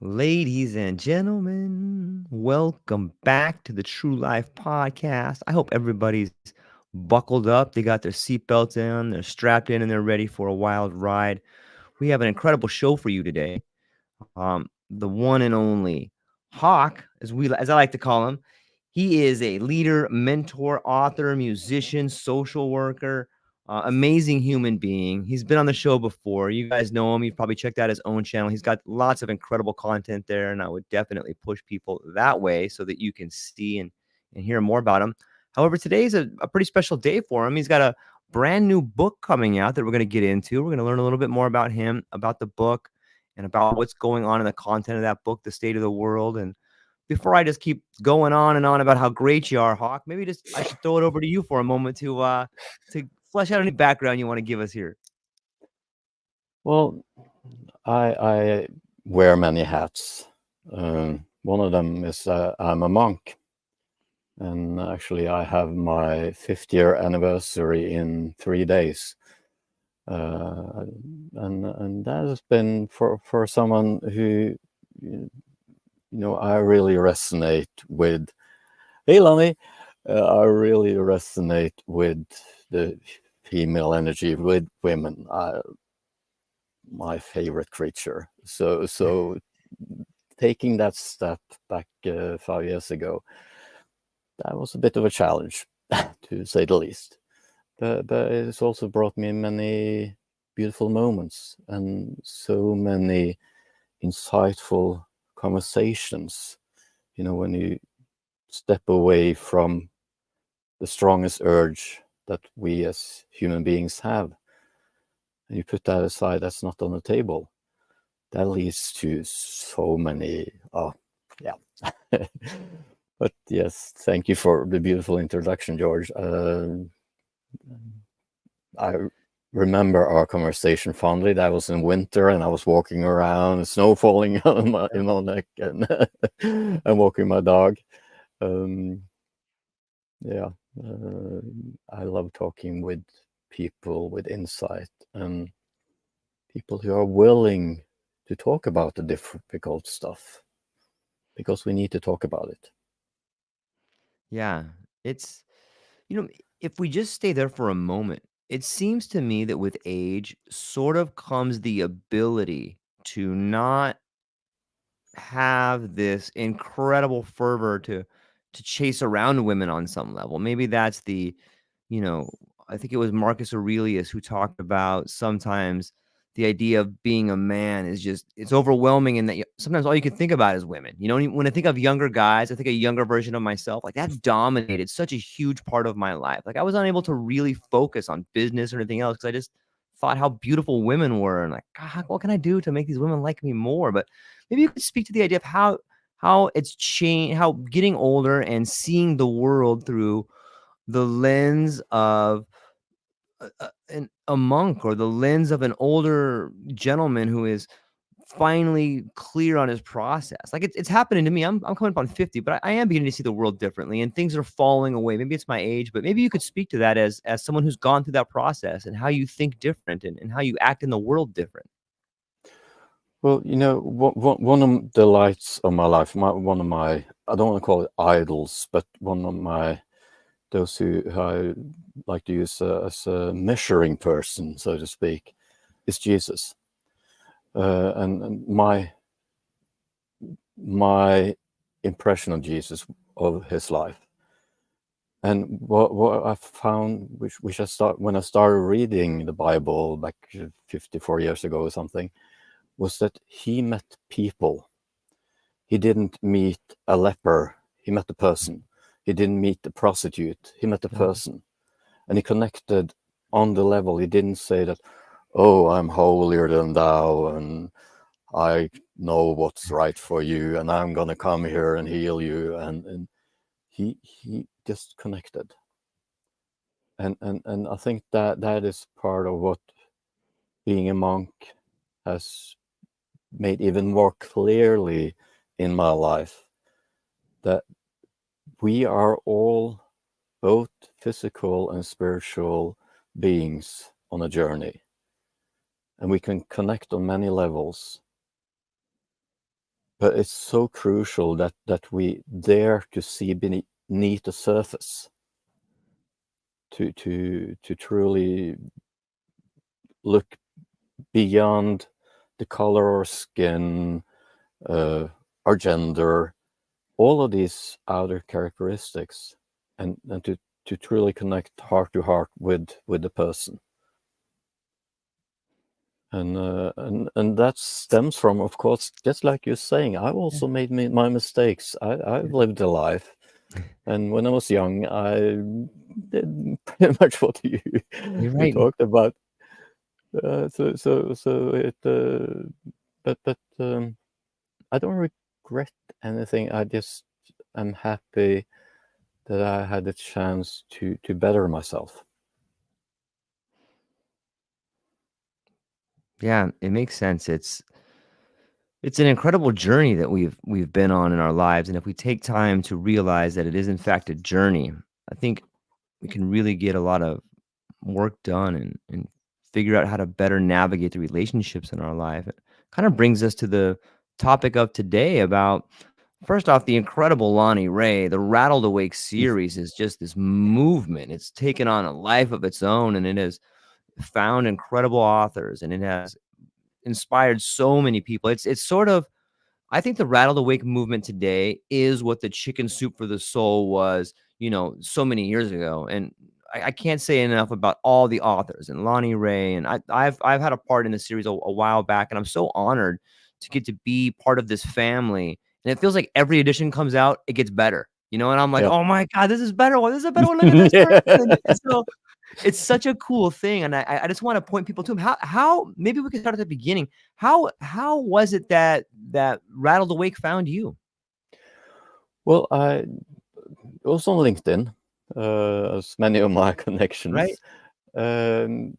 Ladies and gentlemen, welcome back to the True Life Podcast. I hope everybody's buckled up. They got their seatbelts in, they're strapped in, and they're ready for a wild ride. We have an incredible show for you today. The one and only Hawk, as I like to call him. He is a leader, mentor, author, musician, social worker, amazing human being. He's been on the show before. You guys know him. You've probably checked out his own channel. He's got lots of incredible content there, and I would definitely push people that way so that you can see and hear more about him. However, today is a pretty special day for him. He's got a brand new book coming out that we're going to get into. We're going to learn a little bit more about him, about the book, and about what's going on in the content of that book, the state of the world. And before I just keep going on and on about how great you are, Hawk, maybe just I should throw it over to you for a moment to flesh out any background you want to give us here. Well, I wear many hats. One of them is I'm a monk, and actually I have my 50th anniversary in 3 days. And that has been for someone who I really resonate with. Hey, Lonnie, I really resonate with the female energy, with women. My favorite creature. So taking that step back 5 years ago, that was a bit of a challenge, to say the least. But it's also brought me many beautiful moments and so many insightful conversations. When you step away from the strongest urge that we as human beings have, and you put that aside, that's not on the table, that leads to so many. But yes, thank you for the beautiful introduction, George. I remember our conversation fondly. That was in winter, and I was walking around, snow falling on my neck, and and walking my dog. I love talking with people with insight and people who are willing to talk about the difficult stuff, because we need to talk about it. Yeah, it's if we just stay there for a moment, it seems to me that with age sort of comes the ability to not have this incredible fervor to chase around women on some level. Maybe that's you know, I think it was Marcus Aurelius who talked about sometimes the idea of being a man is just it's overwhelming, and that sometimes all you can think about is women. When I think of younger guys, I think a younger version of myself, like that dominated such a huge part of my life. Like I was unable to really focus on business or anything else because I just thought how beautiful women were, and like, God, what can I do to make these women like me more? But maybe you could speak to the idea of how it's changed, how getting older and seeing the world through the lens of a monk, or the lens of an older gentleman who is finally clear on his process. Like it's happening to me. I'm coming up on 50, but I am beginning to see the world differently, and things are falling away. Maybe it's my age, but maybe you could speak to that as someone who's gone through that process, and how you think different, and how you act in the world different. Well, one of the lights of my life, one of my, I don't want to call it idols, but one of my, those who I like to use as a measuring person, so to speak, is Jesus. And my impression of Jesus, of his life, and what I found, which when I started reading the Bible back 54 years ago or something, was that he met people. He didn't meet a leper, he met a person. He didn't meet the prostitute, he met a person. And he connected on the level. He didn't say that, oh, I'm holier than thou, and I know what's right for you, and I'm gonna come here and heal you. And he just connected. And I think that is part of what being a monk has made even more clearly in my life, that we are all both physical and spiritual beings on a journey, and we can connect on many levels. but it's so crucial that we dare to see beneath the surface, to truly look beyond the color or skin, our gender, all of these outer characteristics, and to truly connect heart to heart with the person. And that stems from, of course, just like you're saying, I've Yeah, also made my mistakes. I've yeah. lived a life, and when I was young, I did pretty much what you You're you right. talked about. So it, but I don't regret anything. I just am happy that I had the chance to better myself. Yeah, it makes sense. It's an incredible journey that we've been on in our lives, and if we take time to realize that it is in fact a journey, I think we can really get a lot of work done and figure out how to better navigate the relationships in our life. It kind of brings us to the topic of today about first off the incredible Lonnie Ray. The Rattle the Wake series is just this movement. It's taken on a life of its own, and it has found incredible authors, and it has inspired so many people. It's sort of, I think the Rattle the Wake movement today is what the Chicken Soup for the Soul was, so many years ago. And I can't say enough about all the authors and Lonnie Ray. And I've had a part in the series a while back, and I'm so honored to get to be part of this family. And it feels like every edition comes out, it gets better. And I'm like, Yeah. oh my God, this is better one. This is a better one. Look at this person. And so it's such a cool thing, and I just want to point people to him. How maybe we could start at the beginning. How was it that Rattle the Wake found you? Well, I was on LinkedIn, as many of my Right? connections. Um,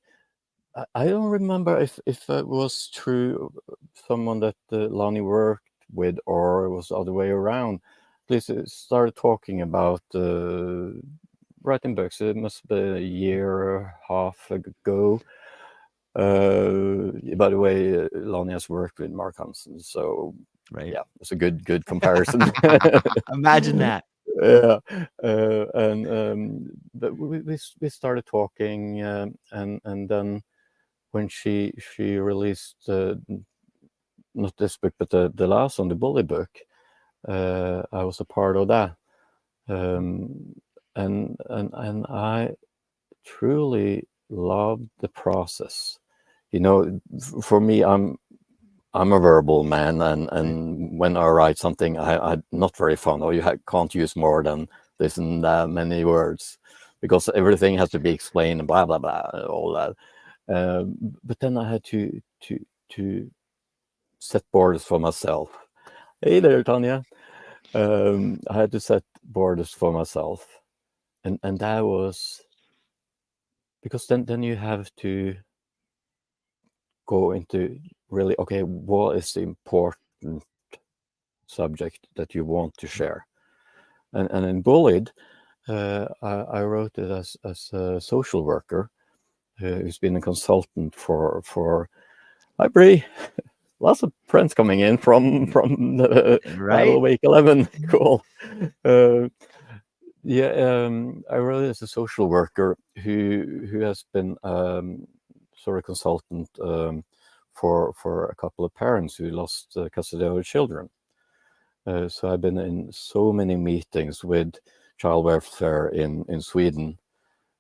I don't remember if it was through someone that Lonnie worked with, or it was the other way around. Please started talking about writing books. It must be a year and a half ago. By the way, Lonnie has worked with Mark Hansen, so Right. yeah, it's a good comparison. Imagine that. Yeah, and but we started talking, and then when she released not this book, but the last one, the bully book, I was a part of that, um, and I truly loved the process. For me, I'm a verbal man, Right. and when I write something, I'm not very fond of. Can't use more than this and that many words, because everything has to be explained and blah blah blah, all that. But then I had to set borders for myself. Hey there, Tanya. I had to set borders for myself, and that was because then you have to go into really, okay, what is the important subject that you want to share. And in Bullied, I wrote it as a social worker who's been a consultant for hi Bree, lots of friends coming in from the Rattle Right? Wake 11. Cool. Uh, yeah, I wrote it as a social worker who has been sort of consultant for a couple of parents who lost custody of their children. So I've been in so many meetings with child welfare in Sweden,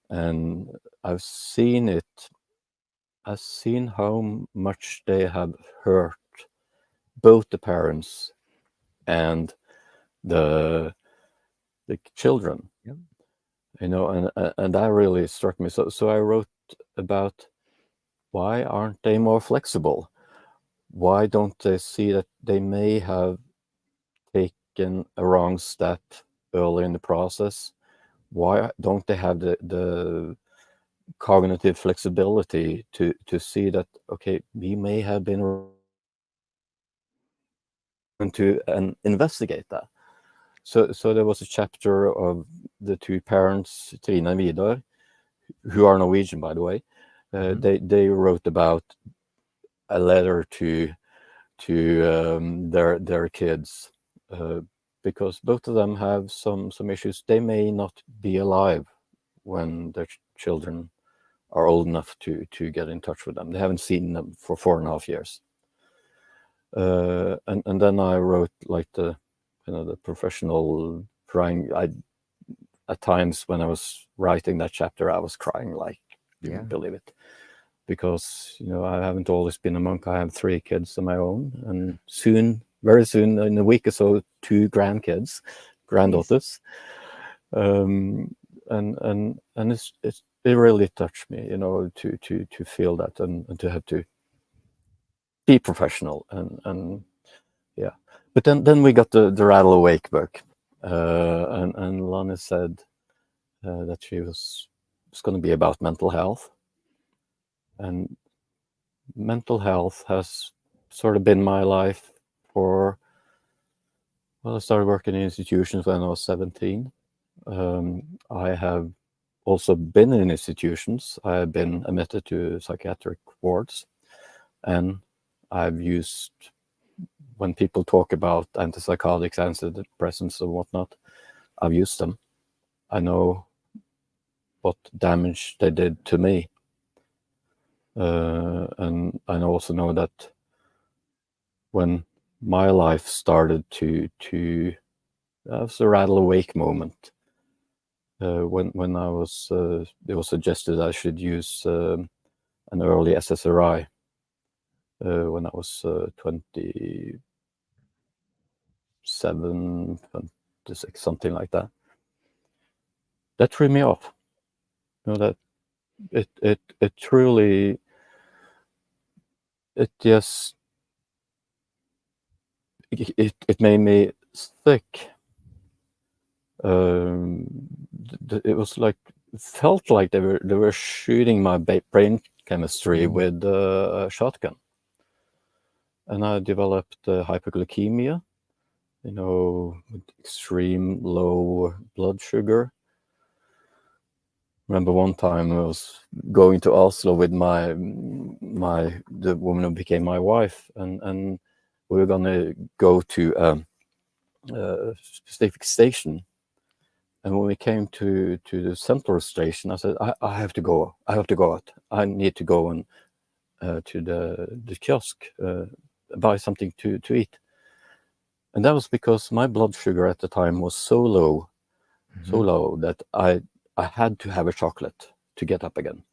and I've seen it. I've seen how much they have hurt both the parents and the the children. Yep. And that really struck me. So I wrote about why aren't they more flexible? Why don't they see that they may have taken a wrong step early in the process? Why don't they have the cognitive flexibility to see that, okay, we may have been to and investigate that. So there was a chapter of the two parents, Trine and Vidar, who are Norwegian, by the way. Mhm. They wrote about a letter to their kids, because both of them have some issues. They may not be alive when their children are old enough to get in touch with them. They haven't seen them for 4.5 years. And then I wrote like the professional crying. At times when I was writing that chapter, I was crying like you Yeah. wouldn't believe it, because I haven't always been a monk. I have 3 kids of my own, and soon, very soon, in a week or so, 2 Nice. granddaughters. And it really touched me, to feel that, and to have to be professional, and yeah. But then we got the Rattle Awake book, and Lana said that she was going to be about mental health, and mental health has sort of been my life for, well, I started working in institutions when I was 17. I have also been in institutions. I have been admitted to psychiatric wards, and I've used, when people talk about antipsychotics, antidepressants and whatnot, I've used them. I know what damage they did to me. And I also know that when my life started to that was a Rattle Awake moment, when I was it was suggested I should use an early SSRI when I was 27, 26, something like that. That threw me off. That it truly, it just it made me sick. It was like, felt like they were shooting my brain chemistry with a shotgun, and I developed hypoglycemia, with extreme low blood sugar. Remember one time I was going to Oslo with the woman who became my wife, and we were gonna go to a specific station. And when we came to the central station, I said, I have to go. I have to go out. I need to go and to the kiosk, buy something to eat. And that was because my blood sugar at the time was so low that I had to have a chocolate to get up again.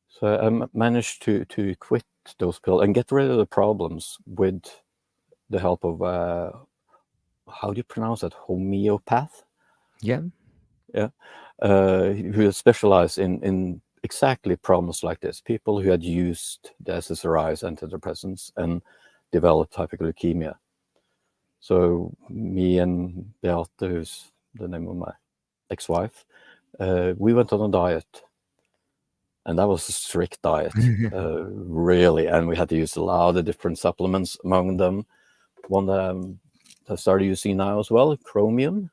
So I managed to quit those pills and get rid of the problems with the help of, how do you pronounce that? Homeopath? Yeah. Yeah. Who specialize in exactly problems like this. People who had used the SSRIs, antidepressants, and developed hypoglycemia. So me and Beate, who's the name of my ex-wife, we went on a diet. And that was a strict diet, really. And we had to use a lot of different supplements, among them one that I started using now as well, chromium,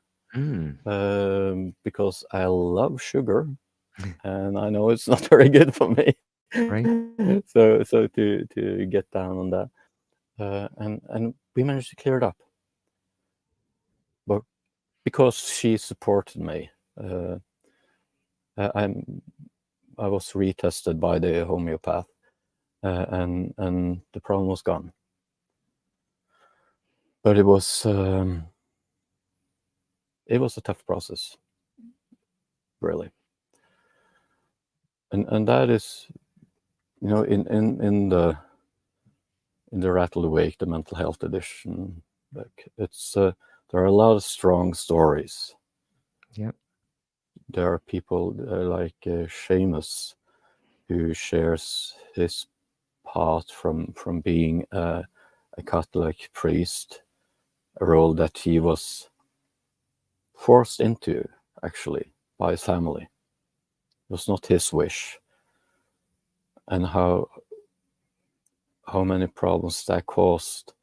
because I love sugar, and I know it's not very good for me. Right. So to get down on that, and we managed to clear it up, but because she supported me, I was retested by the homeopath, and the problem was gone. But it was a tough process, really. And that is, in the Rattle the Wake, the mental health edition, like it's there are a lot of strong stories. Yep. There are people like Seamus, who shares his path from being a Catholic priest, a role that he was forced into, actually, by his family. It was not his wish, and how many problems that caused.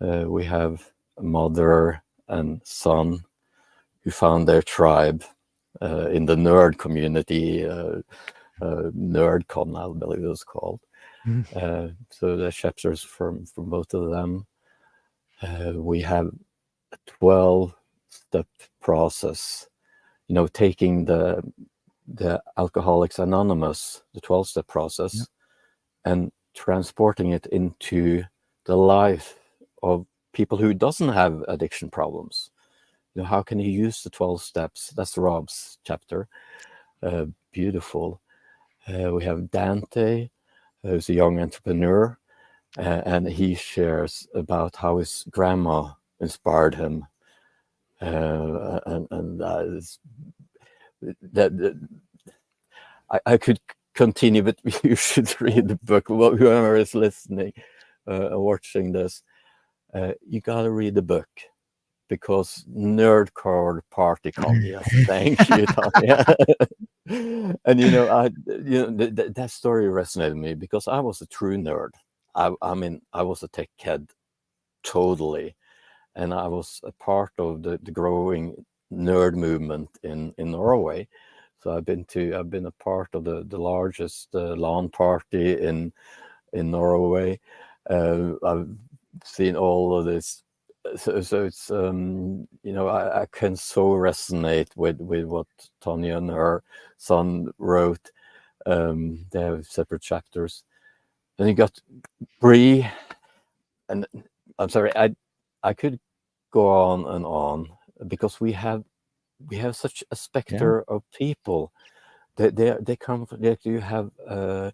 We have a mother and son who found their tribe in the nerd community, NerdCon, I believe it was called. So the chapters from both of them. We have a 12-step process. Taking the Alcoholics Anonymous, the 12-step Yep. process, and transporting it into the life of people who doesn't have addiction problems. How can you use the 12 steps? That's Rob's chapter. Beautiful. We have Dante, who's a young entrepreneur, and he shares about how his grandma inspired him. And that I could continue, but you should read the book. Whoever is listening, watching this, you gotta read the book, because nerdcore party come. Yes, thank you, Tanya. And that story resonated with me because I was a true nerd. I mean, I was a tech kid, totally, and I was a part of the growing nerd movement in Norway. So I've been a part of the largest LAN party in Norway. I've seen all of this. So it's I can so resonate with what Tanya and her son wrote. They have separate chapters. Then you got Bree, and I'm sorry, I could go on and on, because we have such a Yeah. specter of people. They come. You have a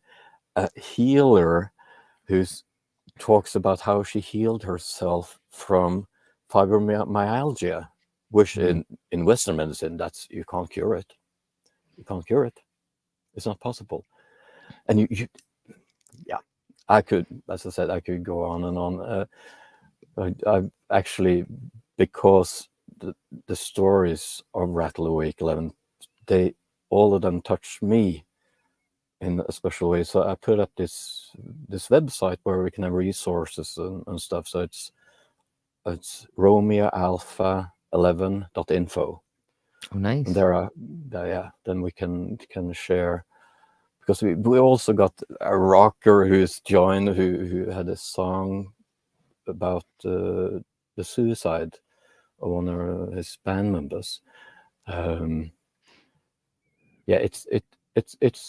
healer who talks about how she healed herself from fibromyalgia, which Mm. in Western medicine, that's, you can't cure it. You can't cure it. It's not possible. And yeah, I could, as I said, I could go on and on. I actually, because the stories of Rattle the Wake 11, they all of them touch me in a special way. So I put up this website where we can have resources and stuff. So it's Romeo Alpha 11.info, Oh, and nice. there are yeah. Then we can share, because we also got a rocker who's joined, who had a song about the suicide of one of his band members. Um, yeah, it's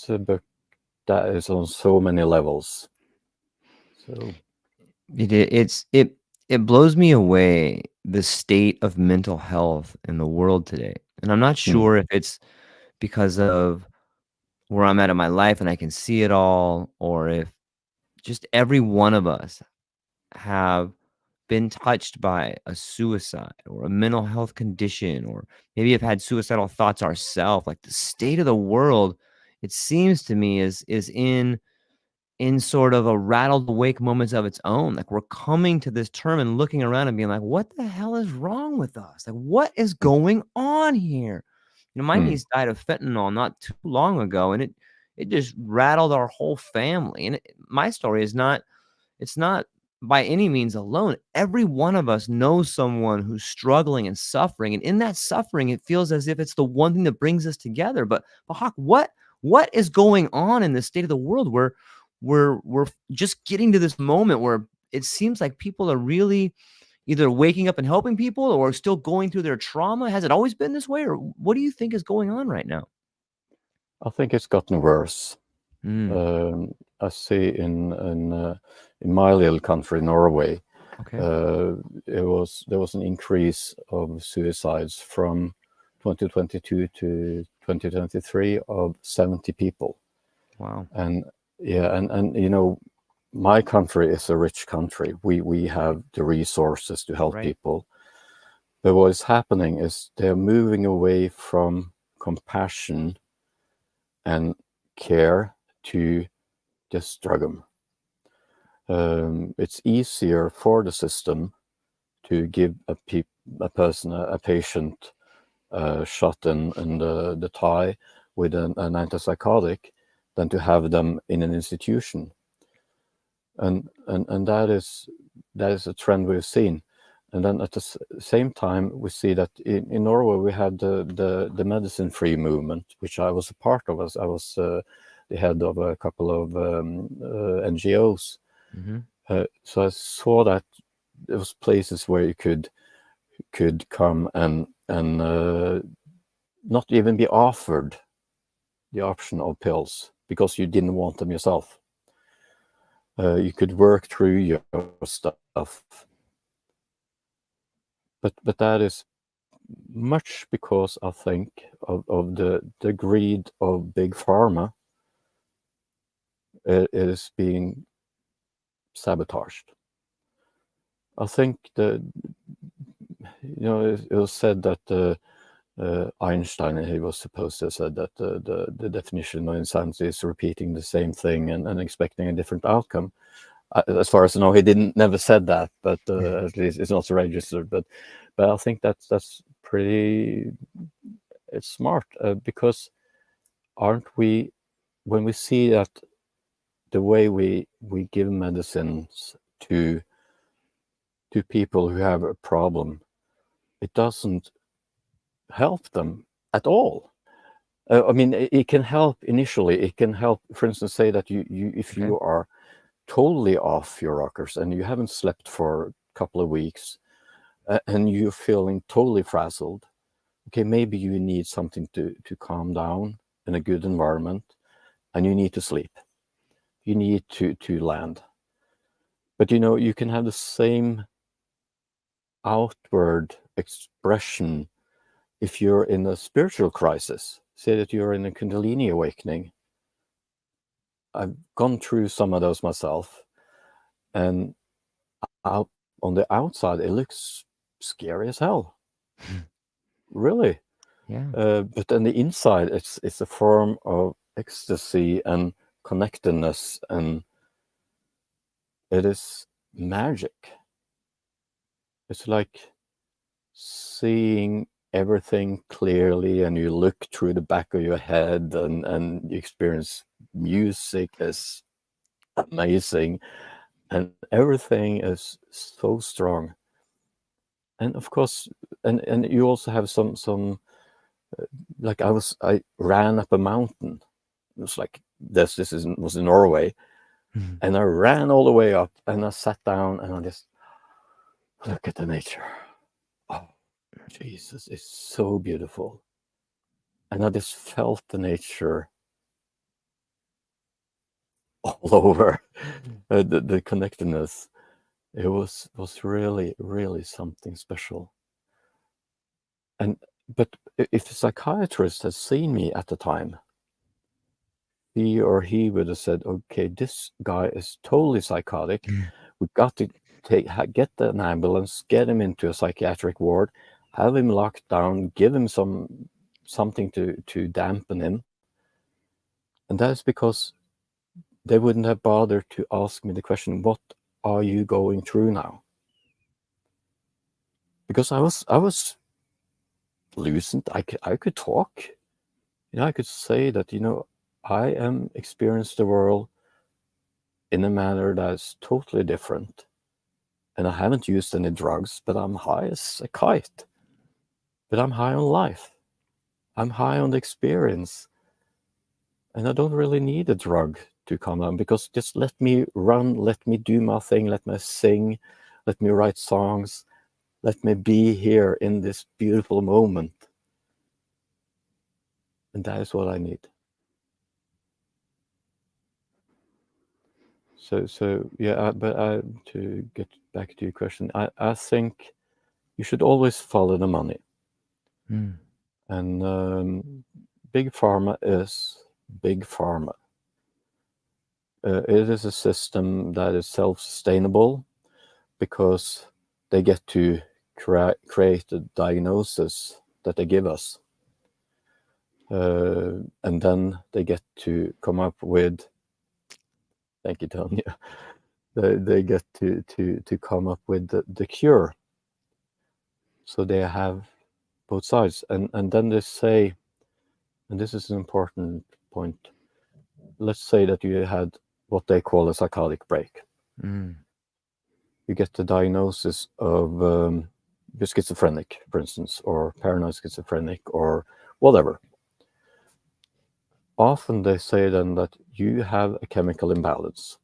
a book that is on so many levels. So It blows me away the state of mental health in the world today, and I'm not mm, sure if it's because of where I'm at in my life and I can see it all, or if just every one of us have been touched by a suicide or a mental health condition, or maybe have had suicidal thoughts ourselves. Like the state of the world, it seems to me is in sort of a rattled awake moments of its own. Like we're coming to this term and looking around and being like, what the hell is wrong with us? Like, what is going on here? My mm. niece died of fentanyl not too long ago, and it just rattled our whole family. And my story is not, it's not by any means alone. Every one of us knows someone who's struggling and suffering, and in that suffering, it feels as if it's the one thing that brings us together. But Hawk, what is going on in the state of the world where we're just getting to this moment where it seems like people are really either waking up and helping people or still going through their trauma? Has it always been this way, or what do you think is going on right now? I think it's gotten worse. Mm, I see in my little country, Norway, okay. uh, there was an increase of suicides from 2022 to 2023 of 70 people. Wow. And yeah, and my country is a rich country. We have the resources to help Right. people. But what is happening is they're moving away from compassion and care to just drug them. It's easier for the system to give a person, a patient, shot in the thigh with an antipsychotic than to have them in an institution. And that is a trend we've seen. And then at the same time, we see that in Norway we had the medicine free movement, which I was a part of. As I was the head of a couple of NGOs. Mm-hmm. So I saw that there was places where you could come and not even be offered the option of pills because you didn't want them yourself. You could work through your stuff, but that is much because I think of the greed of big pharma. It is being sabotaged. I think it was said that Einstein, he was supposed to have said that the definition of insanity is repeating the same thing and expecting a different outcome. As far as I know, he never said that, but at least it's not registered. But I think that's pretty. It's smart because aren't we, when we see that the way we give medicines to people who have a problem, it doesn't help them at all. I mean, it can help initially. It can help, for instance, say that you if Okay. you are totally off your rockers and you haven't slept for a couple of weeks and you're feeling totally frazzled. Okay, maybe you need something to calm down in a good environment, and you need to sleep. You need to land. But you can have the same outward expression if you're in a spiritual crisis. Say that you're in a Kundalini awakening. I've gone through some of those myself, and out on the outside it looks scary as hell, really. Yeah. But on the inside, it's a form of ecstasy and connectedness, and it is magic. It's like seeing everything clearly, and you look through the back of your head, and you experience music is amazing, and everything is so strong. And of course, and you also have some like I ran up a mountain. It was like was in Norway, Mhm. and I ran all the way up, and I sat down, and I just look at the nature. Oh, Jesus, it's so beautiful, and I just felt the nature all over. The connectedness. It was really really something special. And but if a psychiatrist had seen me at the time, he or he would have said, okay, this guy is totally psychotic. We've got to get an ambulance, get him into a psychiatric ward, have him locked down, give him something to dampen him. And that is because they wouldn't have bothered to ask me the question, what are you going through now? Because I was lucid. I could talk. I could say that, I am experiencing the world in a manner that's totally different. And I haven't used any drugs, but I'm high as a kite. But I'm high on life. I'm high on the experience. And I don't really need a drug to calm down, because just let me run, let me do my thing, let me sing, let me write songs, let me be here in this beautiful moment. And that is what I need. So yeah, but to get back to your question, I think you should always follow the money. Mm. And big pharma is big pharma. It is a system that is self-sustainable because they get to create a diagnosis that they give us. And then they get to come up with, thank you, Tony, they get to come up with the cure. So they have both sides. And then they say, and this is an important point, let's say that you had what they call a psychotic break. Mm. You get the diagnosis of you're schizophrenic, for instance, or paranoid schizophrenic, or whatever. often they say then that you have a chemical imbalance.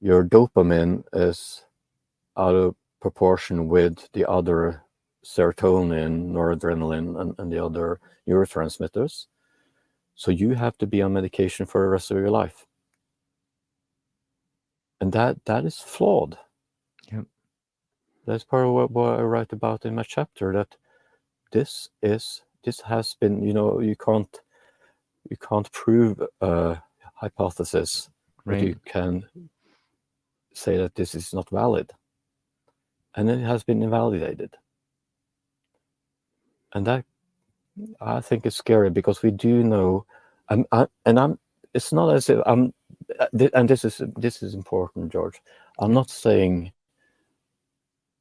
Your dopamine is out of proportion with the other serotonin, noradrenaline, and the other neurotransmitters. So you have to be on medication for the rest of your life. And that is flawed. Yep. That's part of what I write about in my chapter, that this has been, you can't prove a hypothesis, but Right. you can say that this is not valid. And it has been invalidated. And that, I think, is scary, because we do know, it's not as if and this is important, George. I'm Yep. not saying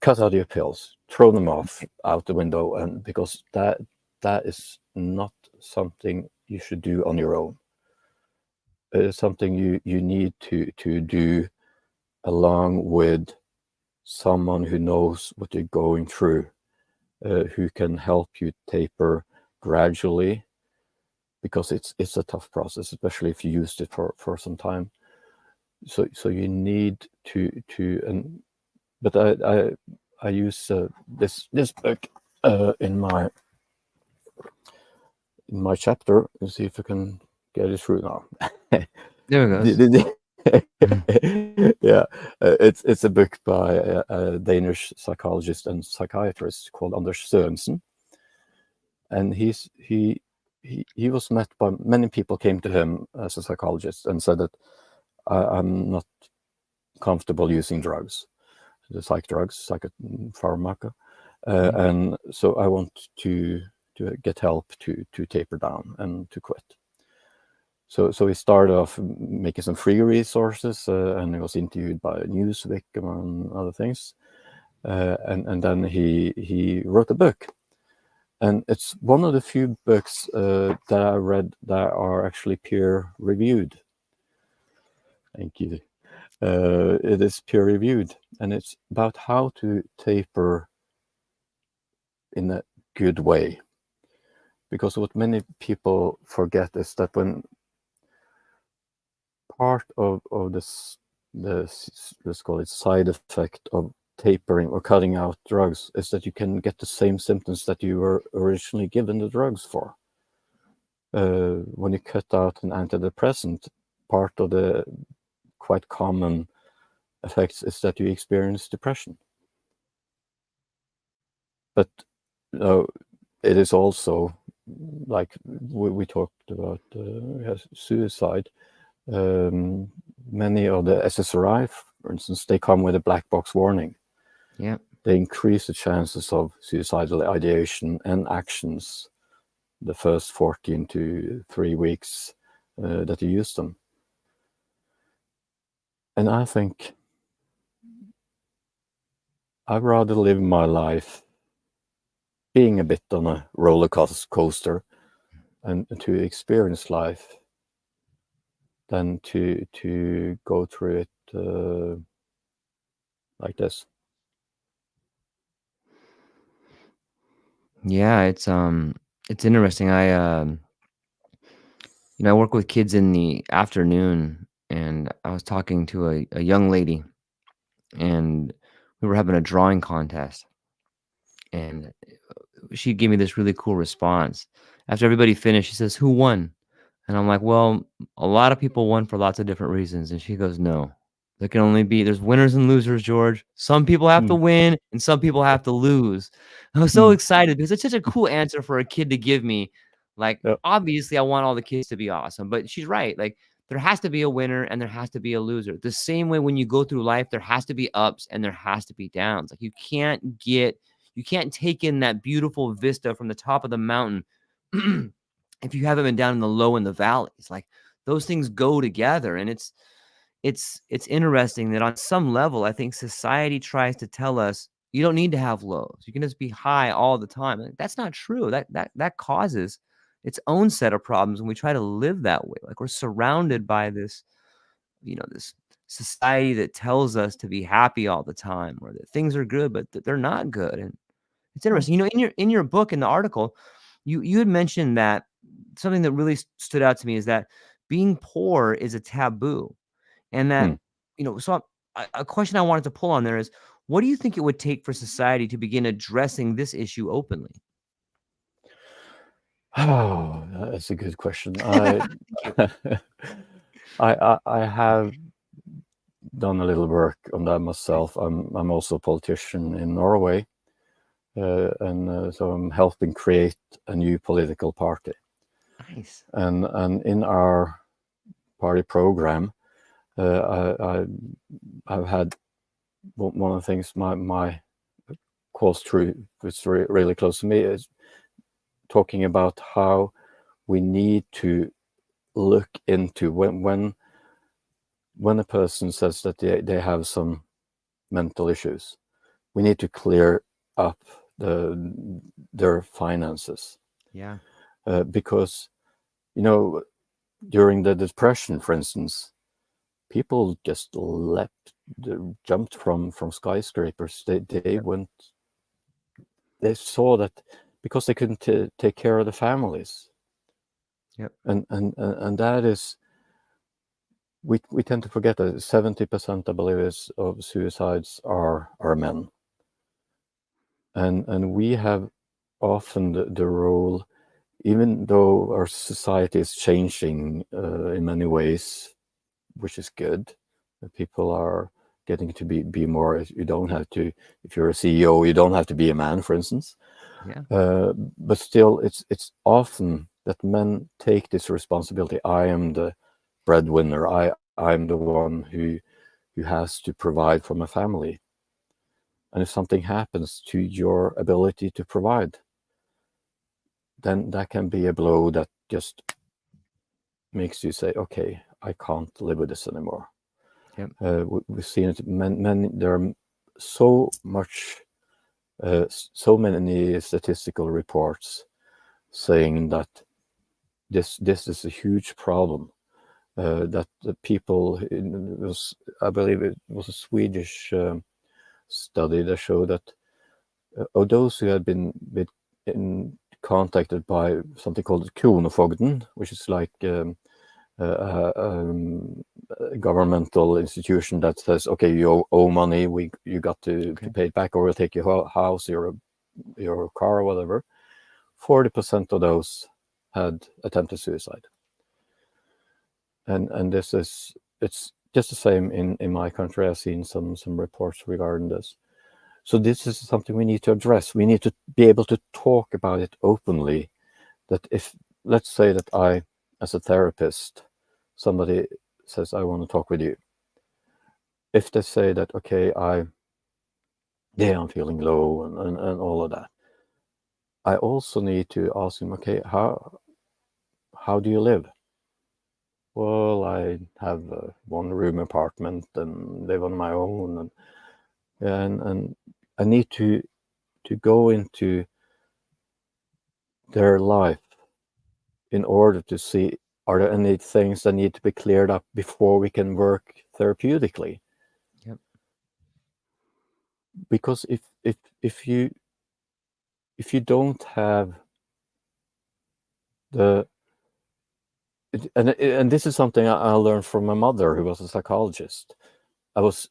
cut out your pills, throw them off out the window, and because that is not something you should do on your own. It is something you need to do along with someone who knows what you're going through, who can help you taper gradually, because it's a tough process, especially if you used it for some time. So you need and but I use this book in my chapter. Let's see if I can get it through now. There it goes. Mhm. Yeah, it's a book by a Danish psychologist and psychiatrist called Anders Sørensen, and he was met by many people. Came to him as a psychologist and said that I'm not comfortable using drugs, the psych drugs, psychopharmaca, and so I want to get help to taper down and to quit. So he started off making some free resources, and he was interviewed by Newsweek, among other things, and then he wrote a book, and it's one of the few books that I read that are actually peer reviewed. Thank you. It is peer reviewed, and it's about how to taper in a good way. Because what many people forget is that when part of this, let's call it side effect of tapering or cutting out drugs, is that you can get the same symptoms that you were originally given the drugs for. When you cut out an antidepressant, part of the quite common effects is that you experience depression. But it is also, like we talked about, suicide. Many of the SSRI, for instance, they come with a black box warning. Yeah. They increase the chances of suicidal ideation and actions the first 14 to 3 weeks that you use them. And I think I'd rather live my life being a bit on a roller coaster and to experience life than to go through it like this. Yeah, it's interesting. I work with kids in the afternoon, and I was talking to a young lady, and we were having a drawing contest, and she gave me this really cool response. After everybody finished, she says, "Who won?" And I'm like, "Well, a lot of people won for lots of different reasons." And she goes, "No, there's winners and losers, George. Some people have to Mm. win and some people have to lose." I was so Mm. excited because it's such a cool answer for a kid to give me. Like, Yeah. obviously, I want all the kids to be awesome, but she's right. Like, there has to be a winner and there has to be a loser. The same way when you go through life, there has to be ups and there has to be downs. Like, you can't take in that beautiful vista from the top of the mountain if you haven't been down in the low in the valleys. Like, those things go together, and it's interesting that on some level, I think society tries to tell us you don't need to have lows. You can just be high all the time. And that's not true. That causes its own set of problems when we try to live that way. Like, we're surrounded by this society that tells us to be happy all the time, or that things are good, but that they're not good. And it's Mm. interesting. In your book, in the article, you had mentioned that something that really stood out to me is that being poor is a taboo, and that, Hmm. so a question I wanted to pull on there is, what do you think it would take for society to begin addressing this issue openly? Oh, that's a good question. Thank you. I have done a little work on that myself. I'm also a politician in Norway, and so I'm helping create a new political party. Nice. And in our party program, I I've had one of the things my cause through, which is really close to me, is talking about how we need to look into when a person says that they have some mental issues, we need to clear up their finances, Yeah. because you know during the depression, for instance, people just jumped from skyscrapers. They Yep. went, they saw that because they couldn't take care of the families, Yep. and that is, we tend to forget that 70%, I believe, of suicides are men, and we have often the role, even though our society is changing in many ways, which is good. People are getting to be more. You don't have to, if you're a CEO, you don't have to be a man, for instance. Yeah. But still, it's often that men take this responsibility. I am the breadwinner. I'm the one who has to provide for my family. And if something happens to your ability to provide, then that can be a blow that just makes you say, okay, I can't live with this anymore. Yep. We've seen it. There are so much, so many statistical reports saying that this is a huge problem. That the people, I believe it was a Swedish study that showed that of those who had been contacted by something called Kronofogden, which is like uh, um, a governmental institution that says, okay, you owe money, you got to Okay. pay it back, or we'll take your house, your car, or whatever. 40% of those had attempted suicide, and it's just the same in my country. I've seen some reports regarding this. So this is something we need to address. We need to be able to talk about it openly. That if, let's say that I, as a therapist, somebody says, I want to talk with you. If they say that, okay, I'm feeling low and all of that, I also need to ask them, okay, how do you live? Well, I have a one room apartment and live on my own, and I need to go into their life in order to see, are there any things that need to be cleared up before we can work therapeutically? Yep. Because if you don't have the, and this is something I learned from my mother, who was a psychologist. I was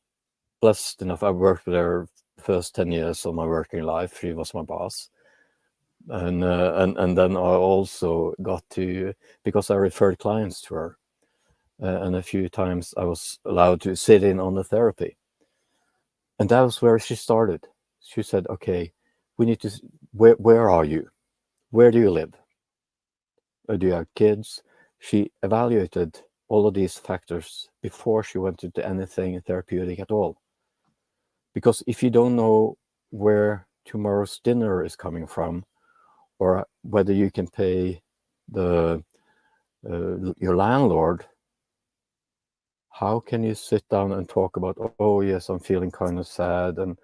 blessed enough. I worked with her first 10 years of my working life. She was my boss, and then I also got to, because I referred clients to her, and a few times I was allowed to sit in on the therapy, and that was where she started. She said, "Okay, we need to. Where are you? Where do you live? Do you have kids?" She evaluated all of these factors before she went into anything therapeutic at all. Because if you don't know where tomorrow's dinner is coming from, or whether you can pay the your landlord, how can you sit down and talk about, oh yes, I'm feeling kind of sad, and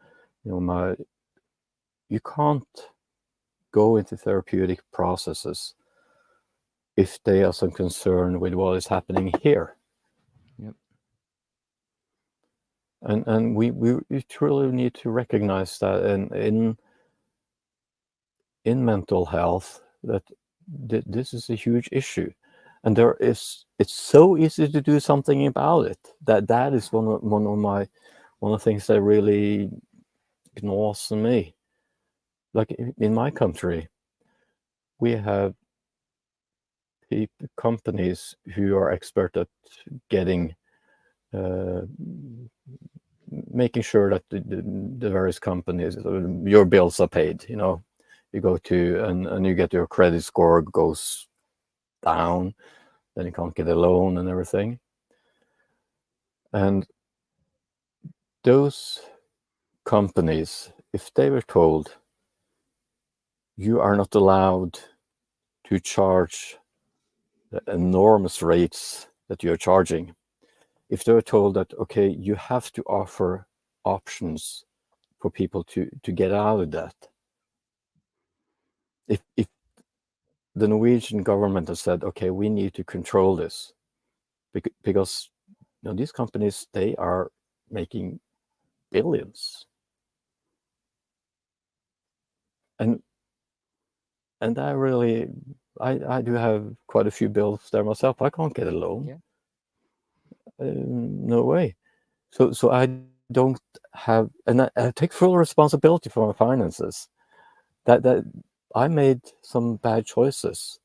my, you can't go into therapeutic processes if they are some concern with what is happening here. Yep. And we truly need to recognize that in mental health, that this is a huge issue, and it's so easy to do something about it. That is one of the things that really gnaws on me. Like in my country, we have companies who are expert at getting uh, making sure that the various companies, your bills are paid. You know, you go to and you get your credit score goes down, then you can't get a loan and everything. And those companies, if they were told you are not allowed to charge the enormous rates that you're charging, if they were told that, okay, you have to offer options for people to get out of that. If the Norwegian government has said, okay, we need to control this because you know, these companies, they are making billions. And I really, I do have quite a few bills there myself. I can't get a loan. Yeah. No way. So I don't have, and I take full responsibility for my finances. That I made some bad choices,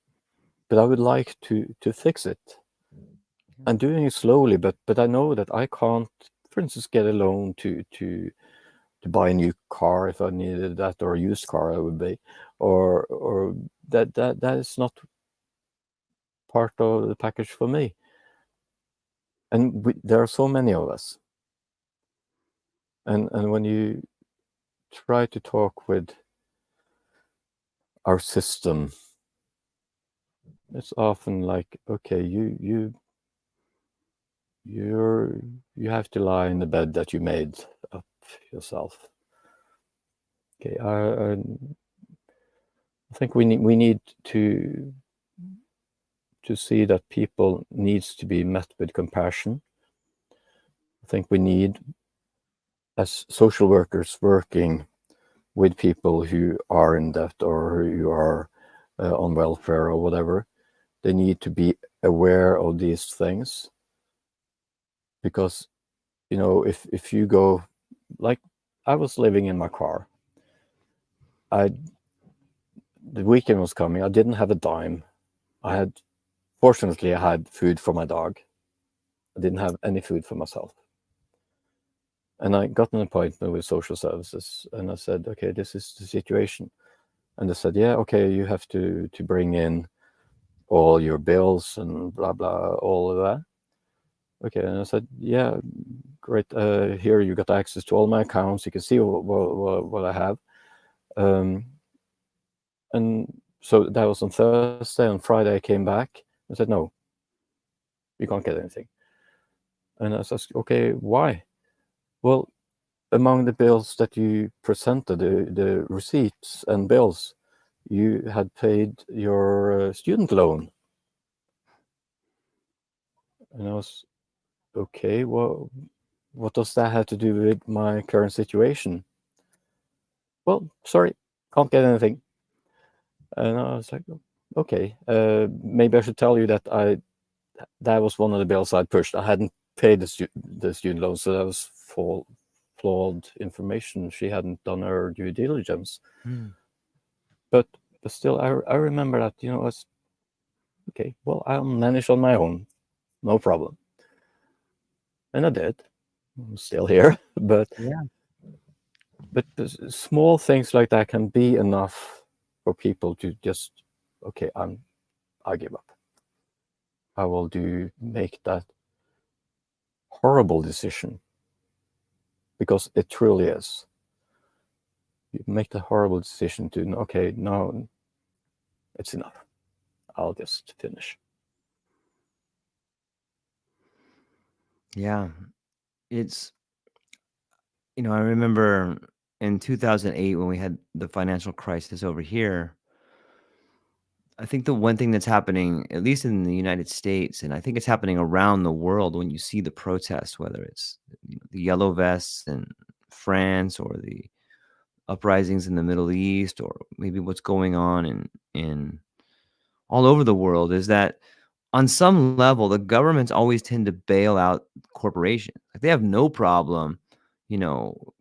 but I would like to fix it. I'm doing it slowly, but I know that I can't, for instance, get a loan to buy a new car if I needed that, or a used car I would be, or that is not part of the package for me. And there are so many of us, and when you try to talk with our system, it's often like, okay, you have to lie in the bed that you made up yourself. Okay, I think we need to see that people needs to be met with compassion. I think we need, as social workers working with people who are in debt or who are on welfare or whatever, they need to be aware of these things, because you know, if you go, like, I was living in my car. The weekend was coming. I didn't have a dime. Fortunately, I had food for my dog. I didn't have any food for myself. And I got an appointment with social services, and I said, okay, this is the situation. And they said, yeah, okay, you have to bring in all your bills and blah blah, all of that. Okay, and I said, yeah, great. Here you got access to all my accounts. You can see what I have. And so that was on Thursday. On Friday, I came back and said, no, you can't get anything. And I said, okay, why? Well, among the bills that you presented, the receipts and bills, you had paid your student loan. And I was, okay, well, what does that have to do with my current situation? Well, sorry, can't get anything. And I was like, okay, maybe I should tell you that that was one of the bills I'd pushed. I hadn't paid the student loan, so that was flawed information. She hadn't done her due diligence. Mm. But still, I remember that, you know, as okay, well, I'll manage on my own, no problem. And I did. I'm still here, Yeah. but small things like that can be enough for people to just, okay, I give up. I will make that horrible decision, because it truly is. You make the horrible decision to, okay, now it's enough. I'll just finish. Yeah. It's, I remember in 2008 when we had the financial crisis over here. I think the one thing that's happening, at least in the United States, and I think it's happening around the world when you see the protests, whether it's the yellow vests in France or the uprisings in the Middle East, or maybe what's going on in all over the world is that on some level, the governments always tend to bail out corporations. Like they have no problem, you know,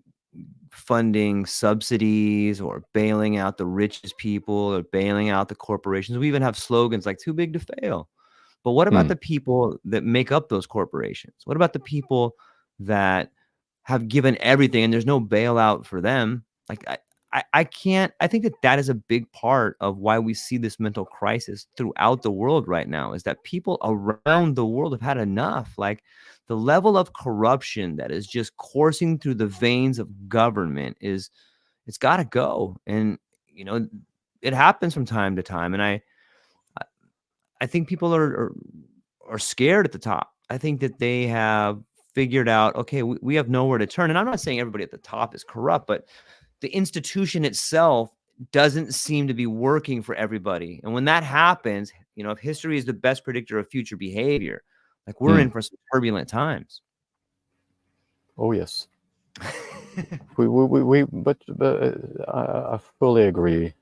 funding subsidies or bailing out the richest people or bailing out the corporations. We even have slogans like too big to fail. But what about Hmm. the people that make up those corporations? What about the people that have given everything and there's no bailout for them? Like I can't. I think that that is a big part of why we see this mental crisis throughout the world right now. Is that people around the world have had enough? Like the level of corruption that is just coursing through the veins of government is it's got to go. And you know, it happens from time to time. And I think people are scared at the top. I think that they have figured out, okay, we have nowhere to turn. And I'm not saying everybody at the top is corrupt, but the institution itself doesn't seem to be working for everybody. And when that happens, you know, if history is the best predictor of future behavior, like we're Hmm. in for some turbulent times. Oh yes. But I fully agree,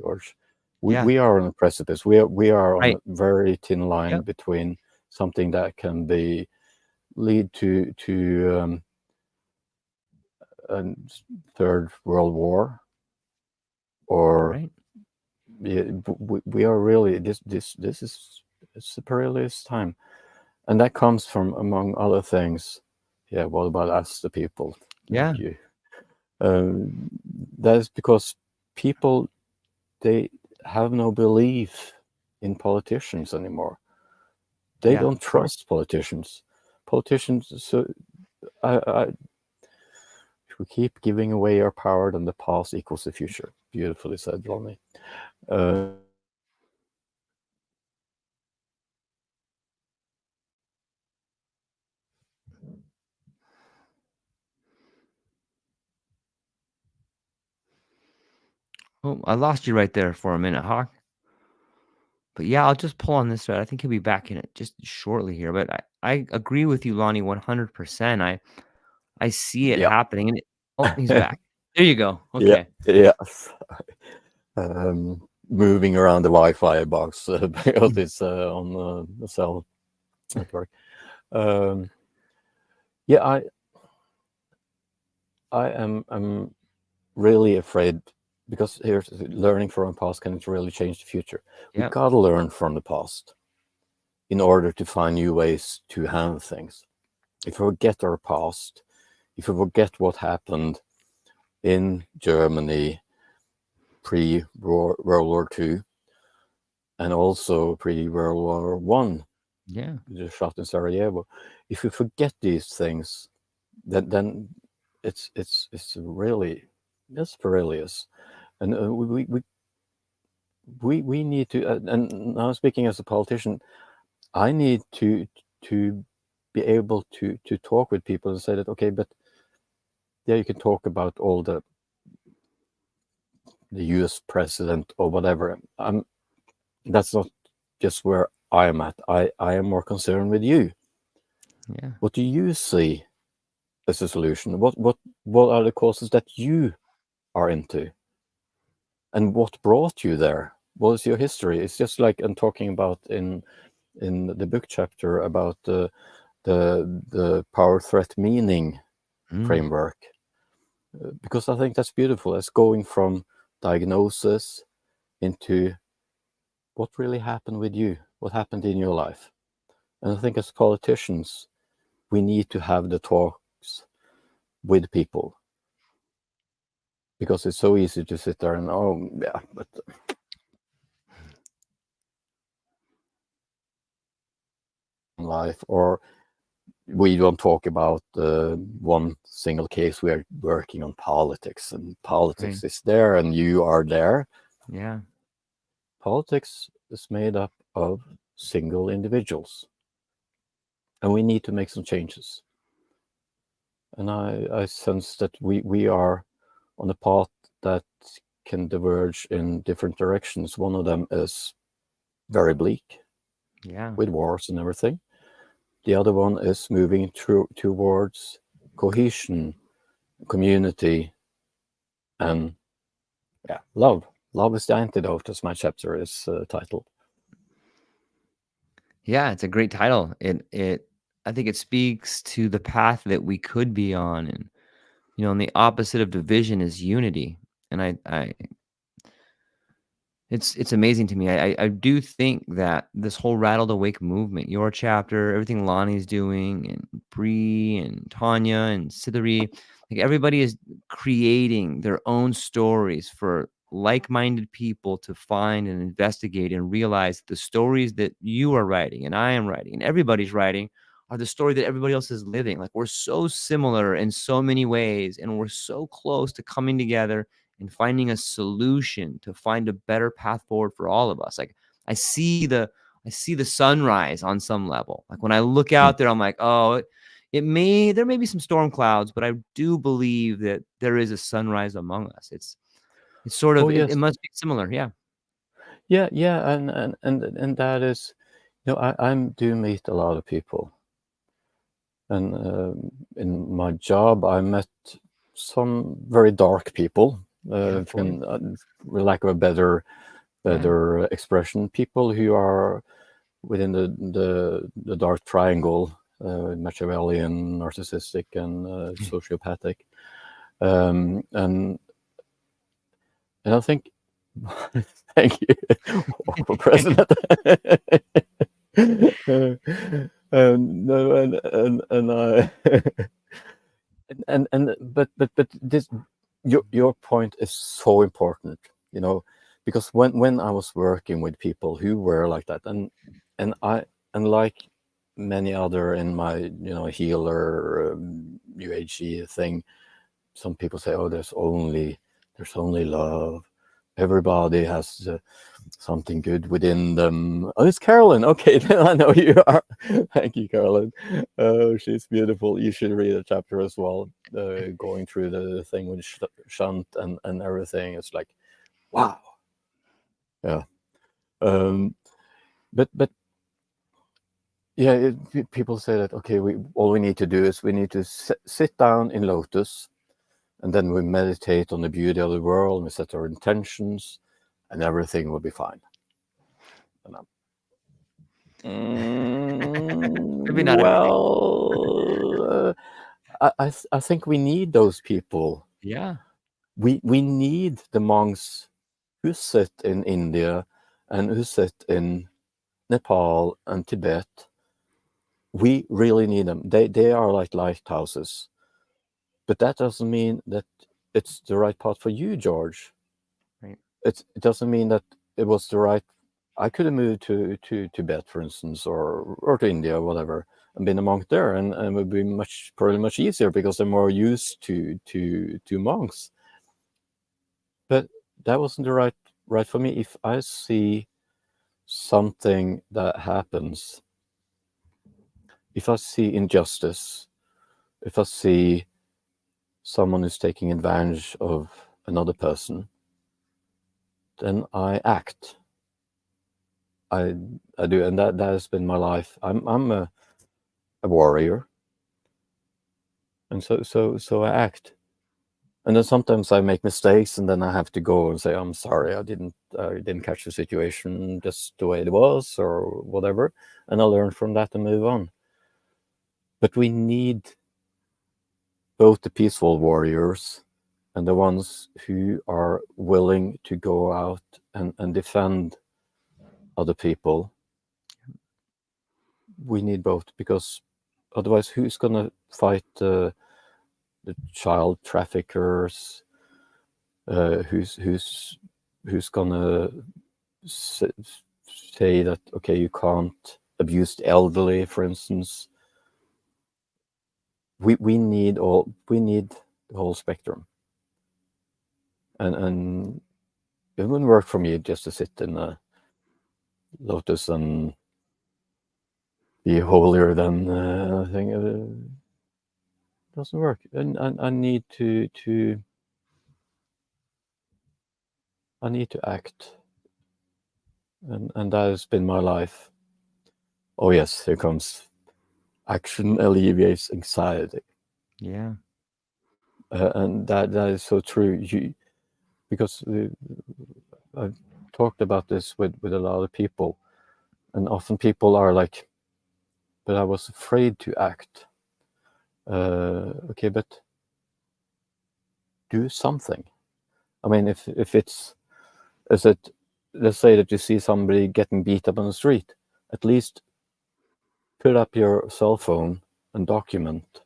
George. Yeah. We are on a precipice. We are on Right. a very thin line Yep. between something that can be lead to a third world war, or Right. yeah, we are really this is it's a perilous time, and that comes from, among other things. Yeah, what about us, the people, like Yeah. you? Um, that is because people, they have no belief in politicians anymore. They Yeah. don't Of course. trust politicians. Politicians. So I if we keep giving away our power, then the past equals the future. Beautifully said, Ronnie. Uh, Oh, I lost you right there for a minute, Hawk. But yeah, I'll just pull on this thread. I think he'll be back in it just shortly here. But I agree with you, Lonnie, 100%. I see it yeah, happening. And oh, he's back. There you go. yeah, Okay. yeah. Moving around the Wi-Fi box because Mm. it's on the cell network. Um, yeah, I'm really afraid, because here's learning from the past can really change the future. We Yep. gotta learn from the past in order to find new ways to handle things. If we forget our past, if we forget what happened in Germany pre-World War II and also pre-World War One, Yeah. the shot in Sarajevo, if we forget these things, then it's really, it's perilous, and we need to. And now speaking as a politician, I need to be able to talk with people and say that, okay, but yeah, you can talk about all the U.S. president or whatever. That's not just where I am at. I am more concerned with you. Yeah. What do you see as a solution? What are the causes that you are into, and what brought you there? What is your history? It's just like I'm talking about in the book chapter about the power threat meaning Mm. framework, because I think that's beautiful. It's going from diagnosis into what really happened with you, what happened in your life. And I think as politicians, we need to have the talks with people, because it's so easy to sit there and, oh yeah, but life, or we don't talk about one single case. We are working on politics, and Right. politics is there, and you are there. Yeah. Politics is made up of single individuals, and we need to make some changes. And I sense that we are on a path that can diverge in different directions. One of them is very bleak, Yeah. with wars and everything. The other one is moving towards cohesion, community, and yeah, love. Love is the antidote, as my chapter is titled. Yeah, it's a great title. It I think it speaks to the path that we could be on, and and the opposite of division is unity. And it's amazing to me. I do think that this whole Rattle the Wake movement, your chapter, everything Lonnie's doing, and Bree and Tanya and Sithari, like everybody is creating their own stories for like-minded people to find and investigate and realize the stories that you are writing and I am writing and everybody's writing are the story that everybody else is living. Like we're so similar in so many ways, and we're so close to coming together and finding a solution to find a better path forward for all of us. Like I see the I see the sunrise on some level. Like when I look Mm. out there, I'm like, oh, there may be some storm clouds, but I do believe that there is a sunrise among us. It's sort Oh of it yes, must be similar. Yeah. yeah, yeah, and that is, I do meet a lot of people, and in my job, I met some very dark people. Yeah, If totally. can, for lack of a better Yeah. expression, people who are within the dark triangle, Machiavellian, narcissistic, and sociopathic, and I think, thank you, for president. No, and I, but this, your point is so important, because when I was working with people who were like that, and I and like many other in my healer, UHG thing, some people say, oh, there's only love, everybody has something good within them. Oh, it's Carolyn. Okay, then I know you are. Thank you, Carolyn. Oh, she's beautiful. You should read a chapter as well. Going through the thing with Shunt and everything. It's like, wow. Yeah. Um, but yeah, people say that, okay, all we need to do is we need to sit down in lotus, and then we meditate on the beauty of the world, and we set our intentions, and everything will be fine. And Maybe not everything. well, I think we need those people. Yeah. We need the monks who sit in India and who sit in Nepal and Tibet. We really need them. They are like lighthouses. But that doesn't mean that it's the right path for you, George. Right. It doesn't mean that it was the right. I could have moved to Tibet, for instance, or to India, or whatever, and been a monk there, and it would be probably much easier because they're more used to monks. But that wasn't the right for me. If I see something that happens, if I see injustice, if I see someone who's taking advantage of another person, then I act. I I do, and that has been my life. I'm a warrior, and so I act. And then sometimes I make mistakes, and then I have to go and say, I'm sorry, I didn't catch the situation just the way it was, or whatever, and I learn from that and move on. But we need both the peaceful warriors and the ones who are willing to go out and defend other people. We need both, because otherwise, who's gonna fight the child traffickers? Who's gonna say that, okay, you can't abuse the elderly, for instance? We need the whole spectrum, and it wouldn't work for me just to sit in a lotus and be holier than thing. It doesn't work, and I need to act, and that has been my life. Oh yes, here comes action alleviates anxiety. Yeah. And that is so true. Because I've talked about this with a lot of people, And often people are like, but I was afraid to act. Okay, but do something. I mean, if it's, is it, let's say that you see somebody getting beat up on the street, at least put up your cell phone and document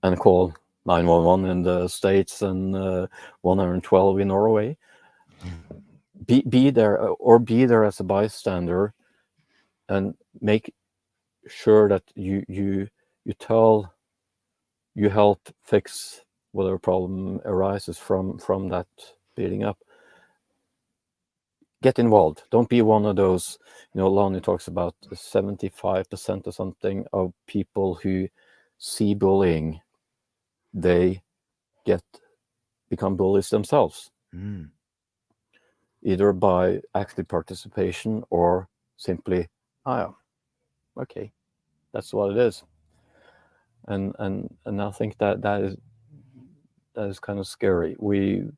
and call 911 in the States and 112 in Norway. Be there, or be there as a bystander, and make sure that you tell, you help fix whatever problem arises from that beating up. Get involved. Don't be one of those, Lonnie talks about 75% or something of people who see bullying, they become bullies themselves, either by active participation or simply, oh, okay, that's what it is. And I think that is kind of scary. We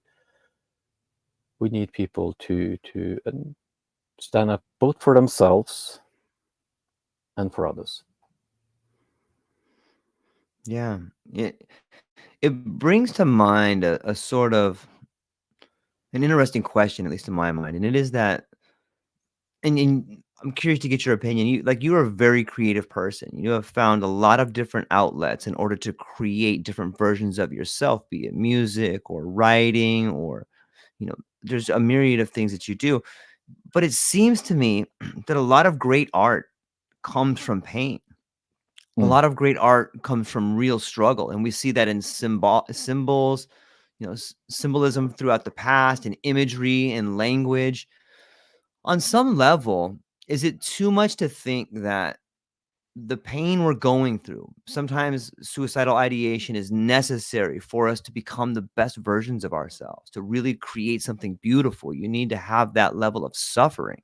need people to stand up both for themselves and for others. Yeah. It brings to mind a sort of an interesting question, at least in my mind, and it is that, and I'm curious to get your opinion. You're a very creative person. You have found a lot of different outlets in order to create different versions of yourself, be it music or writing or, there's a myriad of things that you do. But it seems to me that a lot of great art comes from pain. A Mm. lot of great art comes from real struggle, and we see that in symbols, symbolism throughout the past, and imagery and language. On some level, is it too much to think that the pain we're going through, sometimes suicidal ideation is necessary for us to become the best versions of ourselves, to really create something beautiful? You need to have that level of suffering.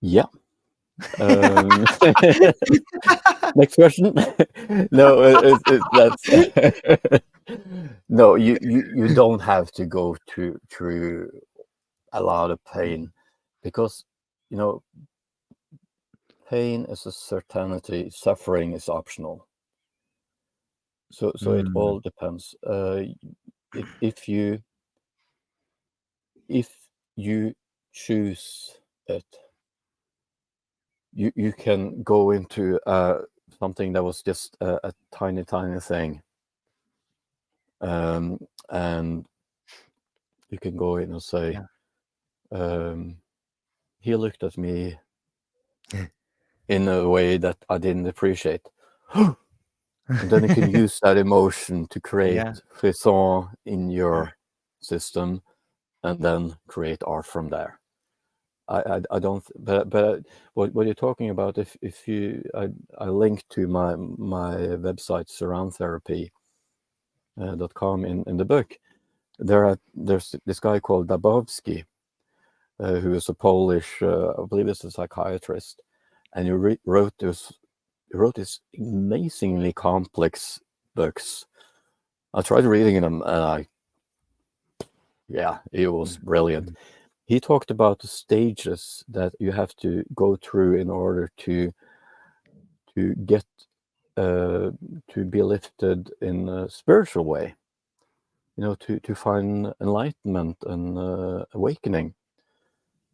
Yeah. Next question. No, that's no. You don't have to go through a lot of pain, because pain is a certainty. Suffering is optional. So it Mm, all depends. If you choose it, you can go into something that was just a tiny thing, and you can go in and say, yeah. he looked at me in a way that I didn't appreciate. And then you can use that emotion to create Yeah. frisson in your system, and then create art from there. I don't, but what you're talking about, if you, I linked to my website surroundtherapy.com in the book. There's this guy called Dabowski, who is a Polish, I believe it's a psychiatrist, and he wrote this amazingly complex books. I tried reading them, and it was brilliant. He talked about the stages that you have to go through in order to get to be lifted in a spiritual way, to find enlightenment and awakening.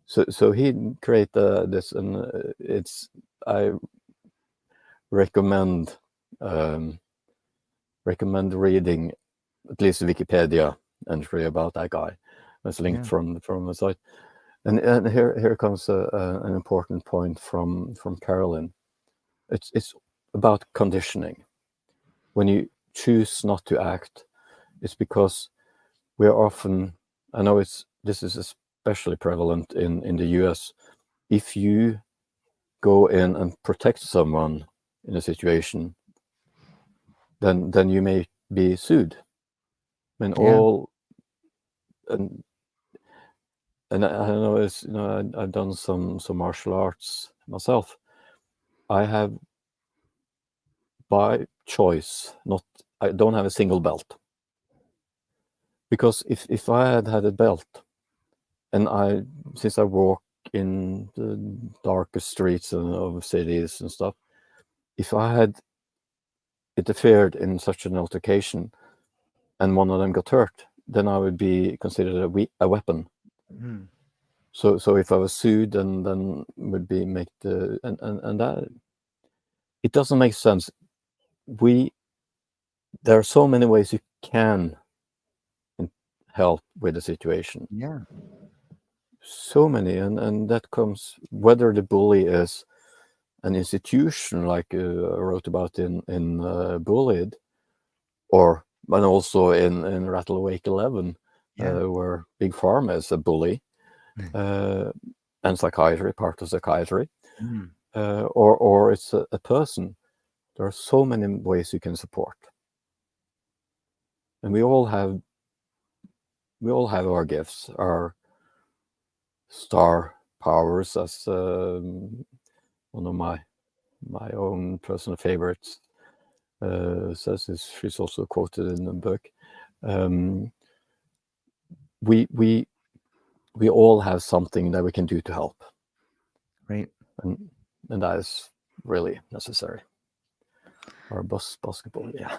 So he created this, and I recommend reading at least Wikipedia entry about that guy. It's linked Yeah. from the site. And here comes an important point from Carolyn. It's about conditioning. When you choose not to act, it's because we're often, I know this is especially prevalent in the US. If you go in and protect someone in a situation, then you may be sued. I mean, Yeah. and I know I've done some martial arts myself. I have, by choice, I don't have a single belt, because if I had a belt, and since I walk in the darkest streets of cities and stuff. If I had interfered in such an altercation and one of them got hurt, then I would be considered a weapon. Mm. So if I was sued, then would be make the and that it doesn't make sense. There are so many ways you can help with the situation. Yeah. So many, and that comes whether the bully is an institution like I wrote about in Bullied, or and also in Rattle the Wake 11, Yeah. where Big Pharma is a bully, and psychiatry, part of psychiatry, Mm. or it's a person. There are so many ways you can support, and we all have our gifts, our star powers, as one of my own personal favorites says. She's also quoted in the book. We all have something that we can do to help, Right. and that is really necessary. Or basketball, yeah.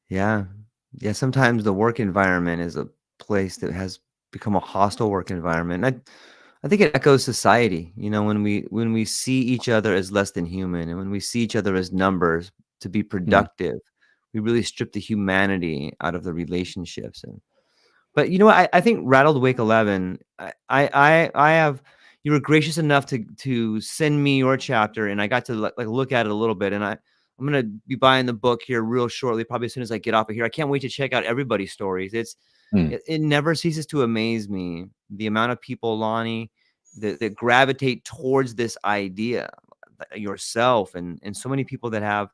Yeah. Yeah, sometimes the work environment is a place that has become a hostile work environment. I think it echoes society, when we see each other as less than human, and when we see each other as numbers to be Mm. productive, we really strip the humanity out of the relationships. But you know what? I think Rattle the Wake 11, I have you were gracious enough to send me your chapter, and I got to look at it a little bit, and I'm gonna be buying the book here real shortly, probably as soon as I get off of here. I can't wait to check out everybody's stories. Mm. It never ceases to amaze me the amount of people, Lonnie, that gravitate towards this idea, yourself, and so many people that have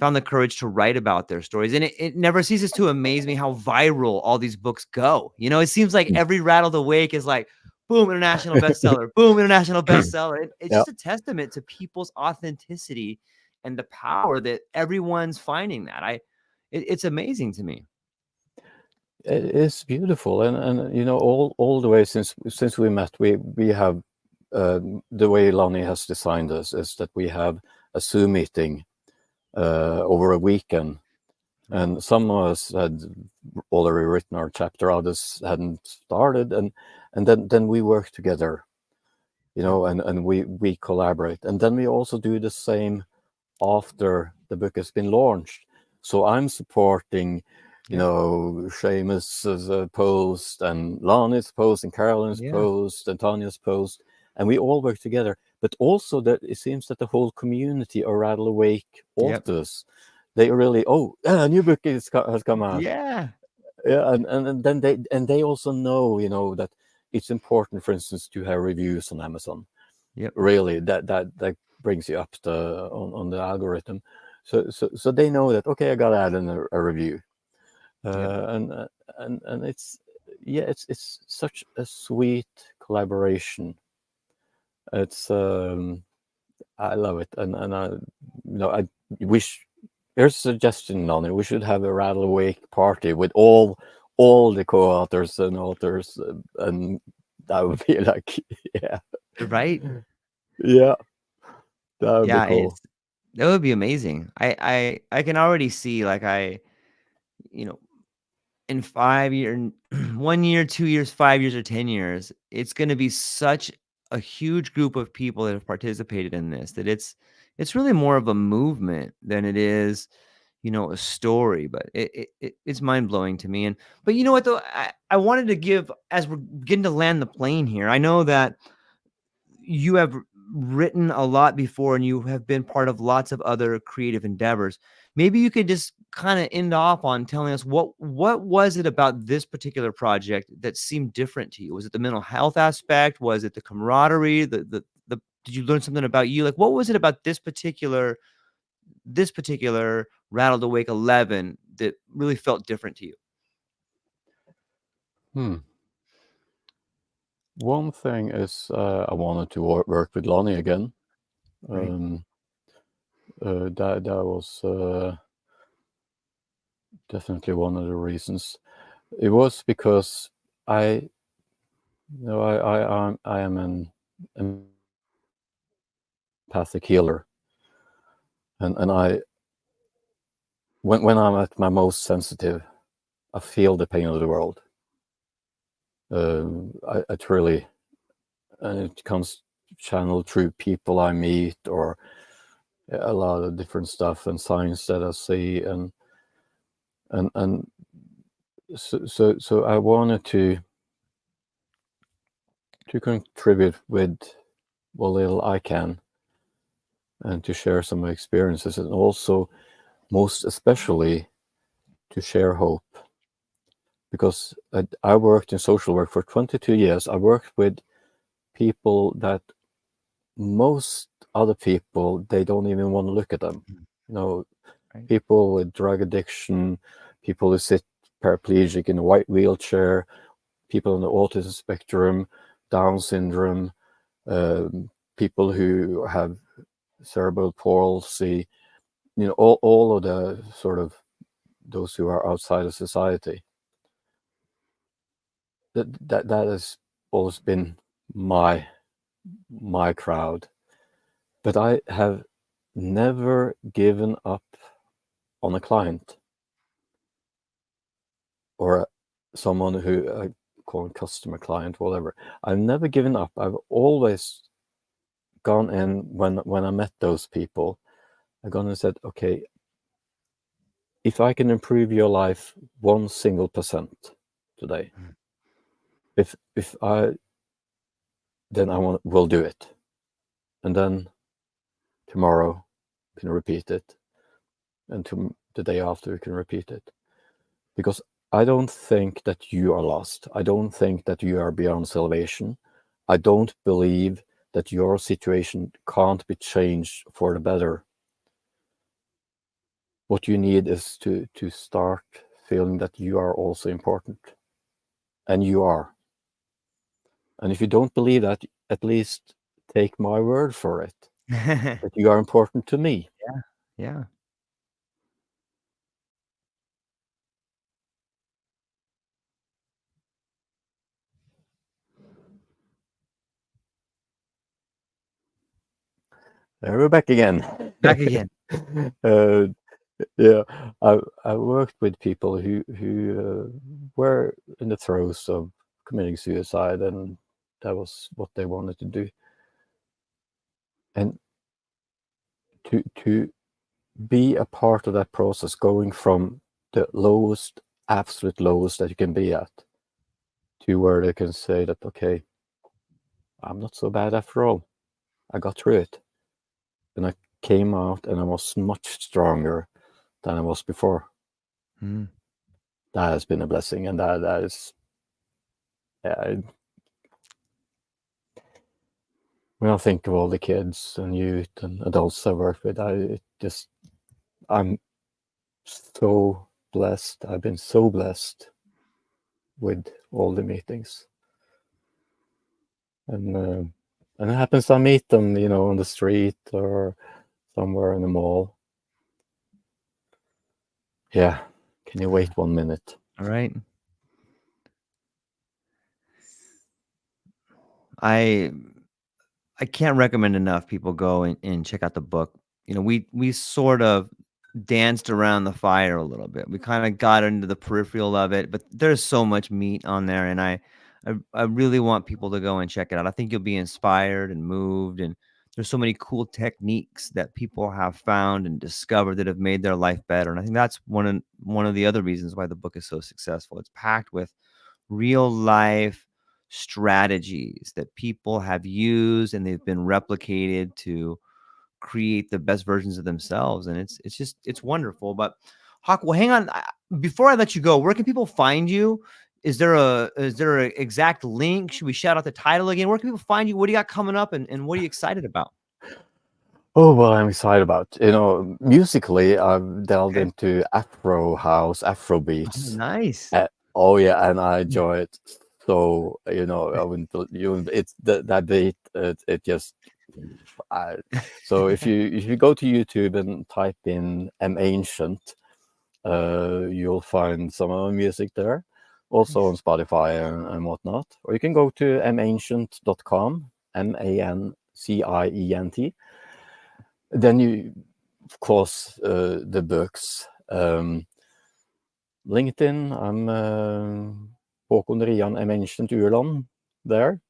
found the courage to write about their stories. And it never ceases to amaze me how viral all these books go. It seems like Mm. every Rattle the Wake is like, boom, international bestseller, boom, international bestseller. It's Yeah, just a testament to people's authenticity and the power that everyone's finding that. It's amazing to me. it is beautiful, and all the way since we met, we have the way Lonnie has designed us is that we have a Zoom meeting over a weekend, Right. and some of us had already written our chapter, others hadn't started, and then we work together, Yep. and we collaborate, and then we also do the same after the book has been launched. So I'm supporting, Yep. Seamus's post, and Lonnie's post, and Carolyn's Yeah. post, and Tanya's post, and we all work together. But also that it seems that the whole community of Rattle Awake Yep. authors, they really, a new book has come out. Yeah. Yeah, and then they also know, that it's important, for instance, to have reviews on Amazon. Yep. Really, that brings you up on the algorithm. So they know that, okay, I gotta add in a review, Yep. and it's such a sweet collaboration. It's I love it, and I wish. Here's a suggestion on it. We should have a Rattle Awake party with all the co-authors and authors, and that would be like, yeah, Right. yeah, that would be Yeah. cool. That would be amazing. I can already see you know, in 5 year 1 year, 2 years, 5 years, or 10 years, it's gonna be such a huge group of people that have participated in this that it's really more of a movement than it is, a story. But it's mind-blowing to me. But you know what, though? I wanted to give, as we're getting to land the plane here, I know that you have written a lot before, and you have been part of lots of other creative endeavors. Maybe you could just kind of end off on telling us what was it about this particular project that seemed different to you? Was it the mental health aspect? Was it the camaraderie? The did you learn something about you? Like, what was it about this particular Rattle the Wake 11 that really felt different to you? Hmm. One thing is I wanted to work with Lonnie again. Right. That was definitely one of the reasons. It was because I am an empathic healer, and I when I'm at my most sensitive, I feel the pain of the world. I truly, and it comes channeled through people I meet, or a lot of different stuff and signs that I see, and so I wanted to contribute with what little I can, and to share some experiences, and also most especially to share hope, because I worked in social work for 22 years. I worked with people that most other people, they don't even want to look at them. You know, Right. people with drug addiction, people who sit paraplegic in a white wheelchair, people on the autism spectrum, Down syndrome, people who have cerebral palsy, all of the sort of those who are outside of society. That has always been my crowd. But I have never given up on a client, or someone who I call a customer, client, whatever. I've never given up. I've always gone in when I met those people. I've gone and said, okay, if I can improve your life 1% today, if I then will do it, and then tomorrow you can repeat it, and the day after you can repeat it, because I don't think that you are lost. I don't think that you are beyond salvation. I don't believe that your situation can't be changed for the better. What you need is to start feeling that you are also important, and you are. And if you don't believe that, at least take my word for it, that you are important to me. Yeah, yeah. There we're back again. Back again. uh, yeah, I worked with people who were in the throes of committing suicide, and that was what they wanted to do. And to be a part of that process, going from the lowest, absolute lowest that you can be at, to where they can say that, okay, I'm not so bad after all. I got through it. And I came out and I was much stronger than I was before. Mm. That has been a blessing, and that is, yeah, when I think of all the kids and youth and adults I work with, I'm so blessed. I've been so blessed with all the meetings, and it happens I meet them, on the street or somewhere in the mall. Yeah, can you wait 1 minute? All right. I I can't recommend enough people go and check out the book. We sort of danced around the fire a little bit. We kind of got into the peripheral of it, but there's so much meat on there, and I really want people to go and check it out. I think you'll be inspired and moved, and there's so many cool techniques that people have found and discovered that have made their life better. And I think that's one of the other reasons why the book is so successful. It's packed with real life strategies that people have used and they've been replicated to create the best versions of themselves, and it's wonderful. But Hawk, well, hang on. Before I let you go, where can people find you? Is there a exact link? Should we shout out the title again? Where can people find you? What do you got coming up, and what are you excited about? Oh, well, I'm excited about. Musically, I've delved Okay. into Afro house, Afro Oh, beats. nice. Oh yeah, and I enjoy it. So I wouldn't. It's that beat. It just. I, so if you go to YouTube and type in "M Ancient," you'll find some of the music there. Also Nice. on Spotify and whatnot. Or you can go to mancient.com. Mancient. Then you, of course, the books. LinkedIn, I'm Håkon Rian Mancient there.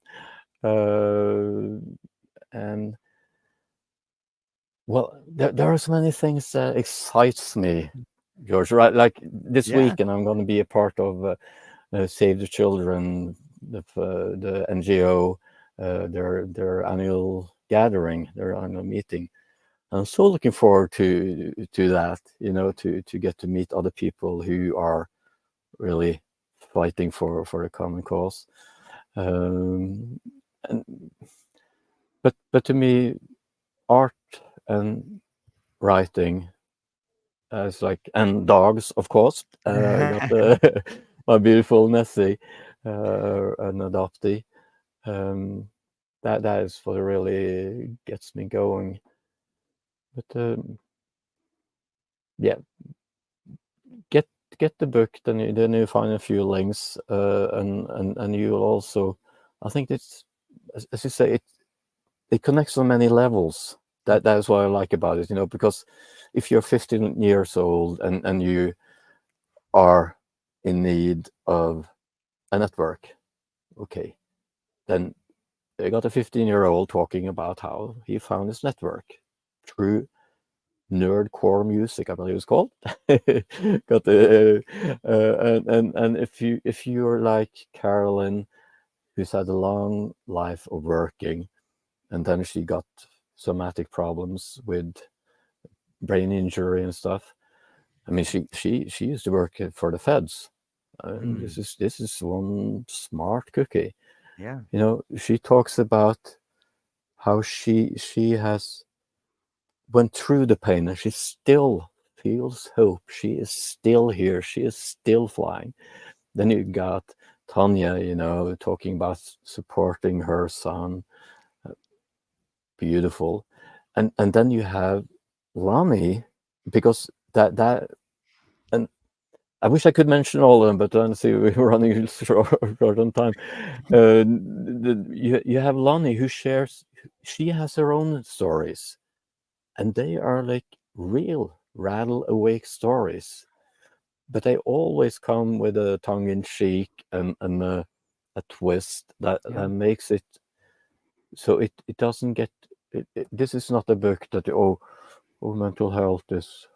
And well, there are so many things that excites me, George. Right, like this Yeah. weekend, I'm going to be a part of Save the Children, the NGO, their annual gathering, their annual meeting. I'm so looking forward to that. To get to meet other people who are really fighting for a common cause. Um, and but to me, art and writing is like, and dogs, of course. I got my beautiful Nessie, an adoptee. Um, that is what really gets me going. But yeah, get get the book, then you find a few links, and you'll also, I think it's, as you say, it connects on many levels. That is what I like about it, because if you're 15 years old and you are in need of a network, okay, then you got a 15-year-old talking about how he found his network through nerdcore music, I believe it's called. Got the and if you're like Carolyn, who's had a long life of working, and then she got somatic problems with brain injury and stuff. I mean, she used to work for the feds. Mm. This is one smart cookie. Yeah. She talks about how she has went through the pain, and she still feels hope. She is still here. She is still flying. Then you got Tanya, talking about supporting her son. Beautiful. And then you have Lani, because that and I wish I could mention all of them, but then see we're running short on time. You have Lani, who shares. She has her own stories, and they are like real rattle awake stories, but they always come with a tongue in cheek and a twist Yeah. that makes it so it doesn't get. This is not a book that mental health is,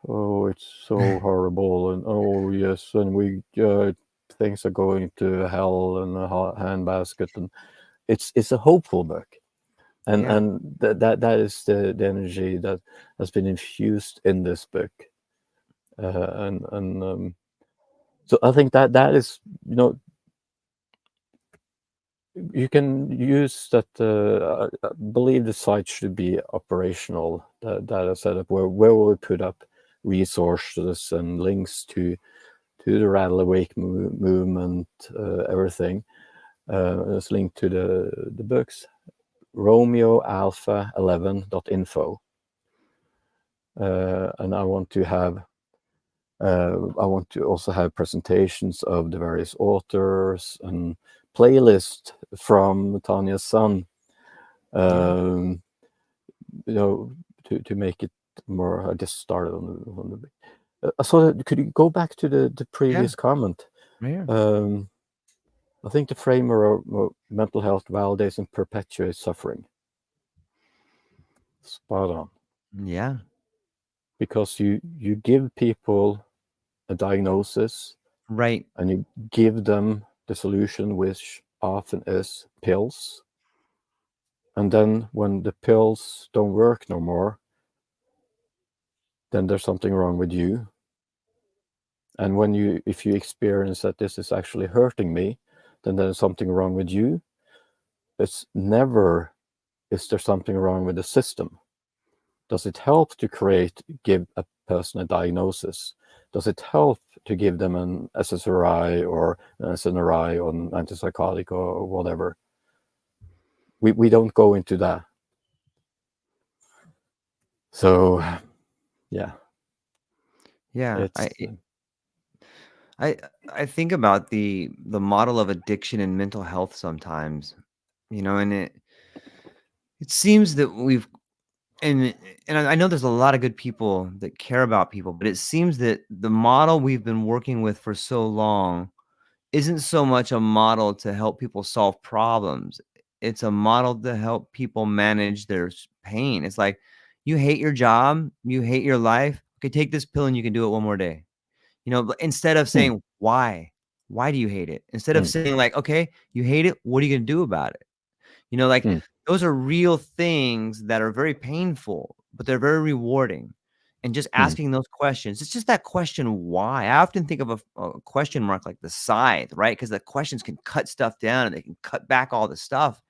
it's so horrible, and oh yes, and we things are going to hell and a handbasket, and it's a hopeful book, and Yeah. that is the energy that has been infused in this book, and so I think that is, you can use that. I believe the site should be operational. That is set up where will we put up resources and links to the Rattle Awake movement, everything. It's linked to the books. Romeo Alpha 11.info. And I want to also have presentations of the various authors and playlist from Tanya's son. Yeah. Um, to make it more. I just started on the. I saw that. Could you go back to the Yeah. previous comment? Right here. Um, I think the framework of mental health validates and perpetuates suffering. Spot on. Yeah. Because you give people a diagnosis, Right. and you give them the solution, which often is pills. And then when the pills don't work no more, then there's something wrong with you. And if you experience that this is actually hurting me, then there's something wrong with you. It's never, is there something wrong with the system? Does it help to give a person a diagnosis? Does it help to give them an SSRI or an SNRI or an antipsychotic or whatever? We don't go into that. So yeah, Yeah. it's I I think about the model of addiction and mental health sometimes, and It seems that we've and I know there's a lot of good people that care about people, but it seems that the model we've been working with for so long isn't so much a model to help people solve problems. It's a model to help people manage their pain. It's like, you hate your job, you hate your life. Okay, take this pill and you can do it one more day. But instead of Hmm. saying why, do you hate it? Instead of Hmm. saying like, okay, you hate it. What are you gonna do about it? Like Hmm. those are real things that are very painful, but they're very rewarding. And just Hmm. asking those questions, it's just that question, why? I often think of a question mark like the scythe, right? Because the questions can cut stuff down and they can cut back all the stuff,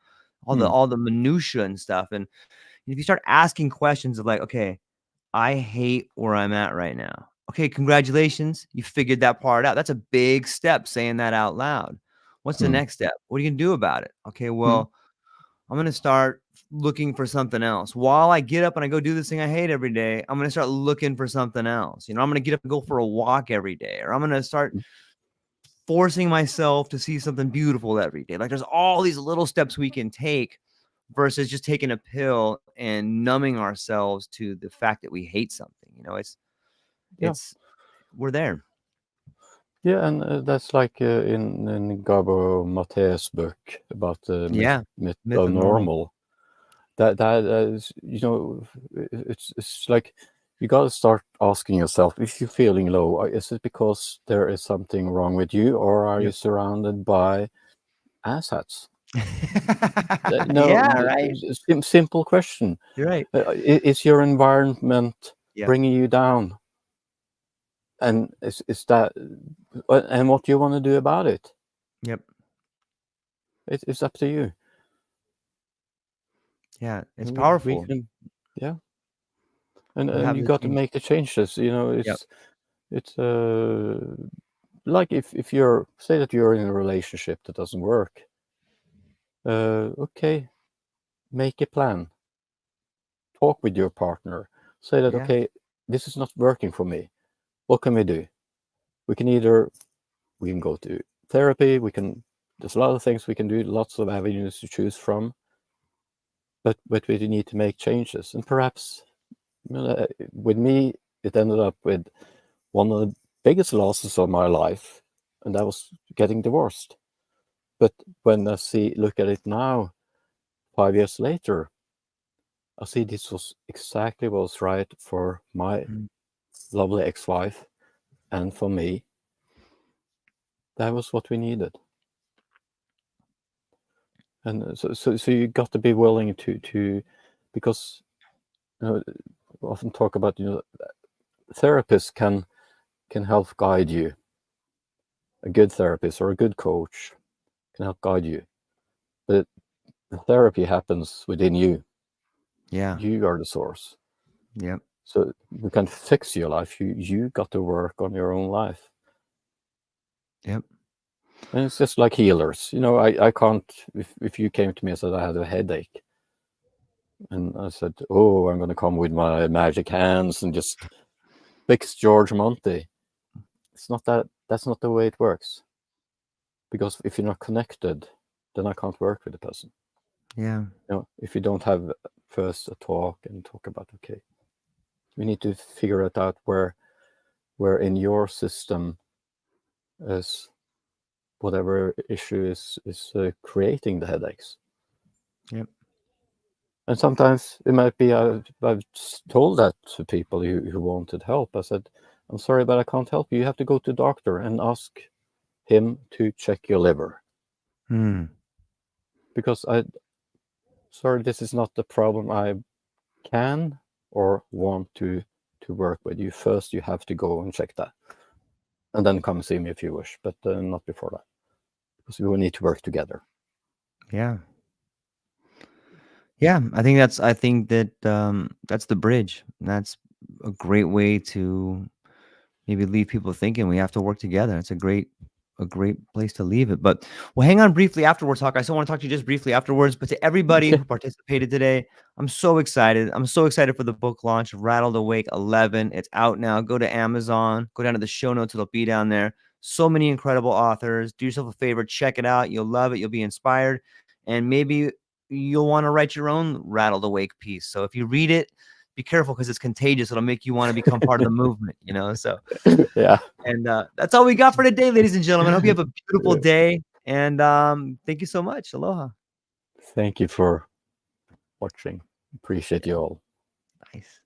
Hmm. all the minutia and stuff. And if you start asking questions of like, okay, I hate where I'm at right now. Okay, congratulations. You figured that part out. That's a big step saying that out loud. What's the Hmm. next step? What are you gonna do about it? Okay, Hmm. well, I'm gonna start looking for something else. While I get up and I go do this thing I hate every day, I'm gonna start looking for something else. I'm gonna get up and go for a walk every day, or I'm gonna start forcing myself to see something beautiful every day. Like there's all these little steps we can take versus just taking a pill and numbing ourselves to the fact that we hate something. Yeah. It's we're there. Yeah, and that's like in Gabo Mate's book about the Yeah. myth Myth of of normal. normal. That is, it's like you got to start asking yourself, if you're feeling low, is it because there is something wrong with you, or are you Yep. surrounded by asshats? No, Yeah, right. simple question. You're right. Is your environment Yep. bringing you down? And is that, and what do you want to do about it? Yep. It's up to you. Yeah. It's We powerful. can, yeah, You and have you the got to change. make the changes. Yep. It's like if you're, say that you're in a relationship that doesn't work. Okay, make a plan. Talk with your partner. Say that, Yeah. okay, this is not working for me. What can we do? We can either we can go to therapy. There's a lot of things we can do. Lots of avenues to choose from. But we need to make changes, and perhaps with me, it ended up with one of the biggest losses of my life, and that was getting divorced. But when I look at it now, 5 years later, I see this was exactly what was right for my Mm. lovely ex-wife and for me. That was what we needed. And so you got to be willing to because we often talk about therapists can help guide you. A good therapist or a good coach can help guide you, but the therapy happens within you. Yeah. You are the source. Yep. So you can fix your life. You got to work on your own life. Yep. And it's just like healers. I can't, if you came to me and said I had a headache, and I said, oh, I'm going to come with my magic hands and just fix George Monty. It's not that, that's not the way it works. Because if you're not connected, then I can't work with the person. Yeah. If you don't have first a talk and talk about, okay, we need to figure it out where in your system is whatever issue is creating the headaches. Yep. And sometimes it might be I've told that to people who wanted help. I said, I'm sorry, but I can't help you. You have to go to the doctor and ask him to check your liver, Hmm. because sorry, this is not the problem I can or want to work with. You have to go and check that, and then come see me if you wish, but not before that, because we will need to work together. Yeah. Yeah. I think that's the bridge. That's a great way to maybe leave people thinking we have to work together. It's a great place to leave it. But we'll hang on briefly afterwards, Talk. I still want to talk to you just briefly afterwards. But to everybody Okay. who participated today, I'm so excited. I'm so excited for the book launch of Rattle the Wake 11. It's out now. Go to Amazon, go down to the show notes, it'll be down there. So many incredible authors. Do yourself a favor, check it out. You'll love it. You'll be inspired. And maybe you'll want to write your own Rattle the Wake piece. So if you read it, be careful because it's contagious. It'll make you want to become part of the movement, you know? So, Yeah. and that's all we got for today, ladies and gentlemen. I hope you have a beautiful Yeah. day. And thank you so much. Aloha. Thank you for watching. Appreciate you all. Nice.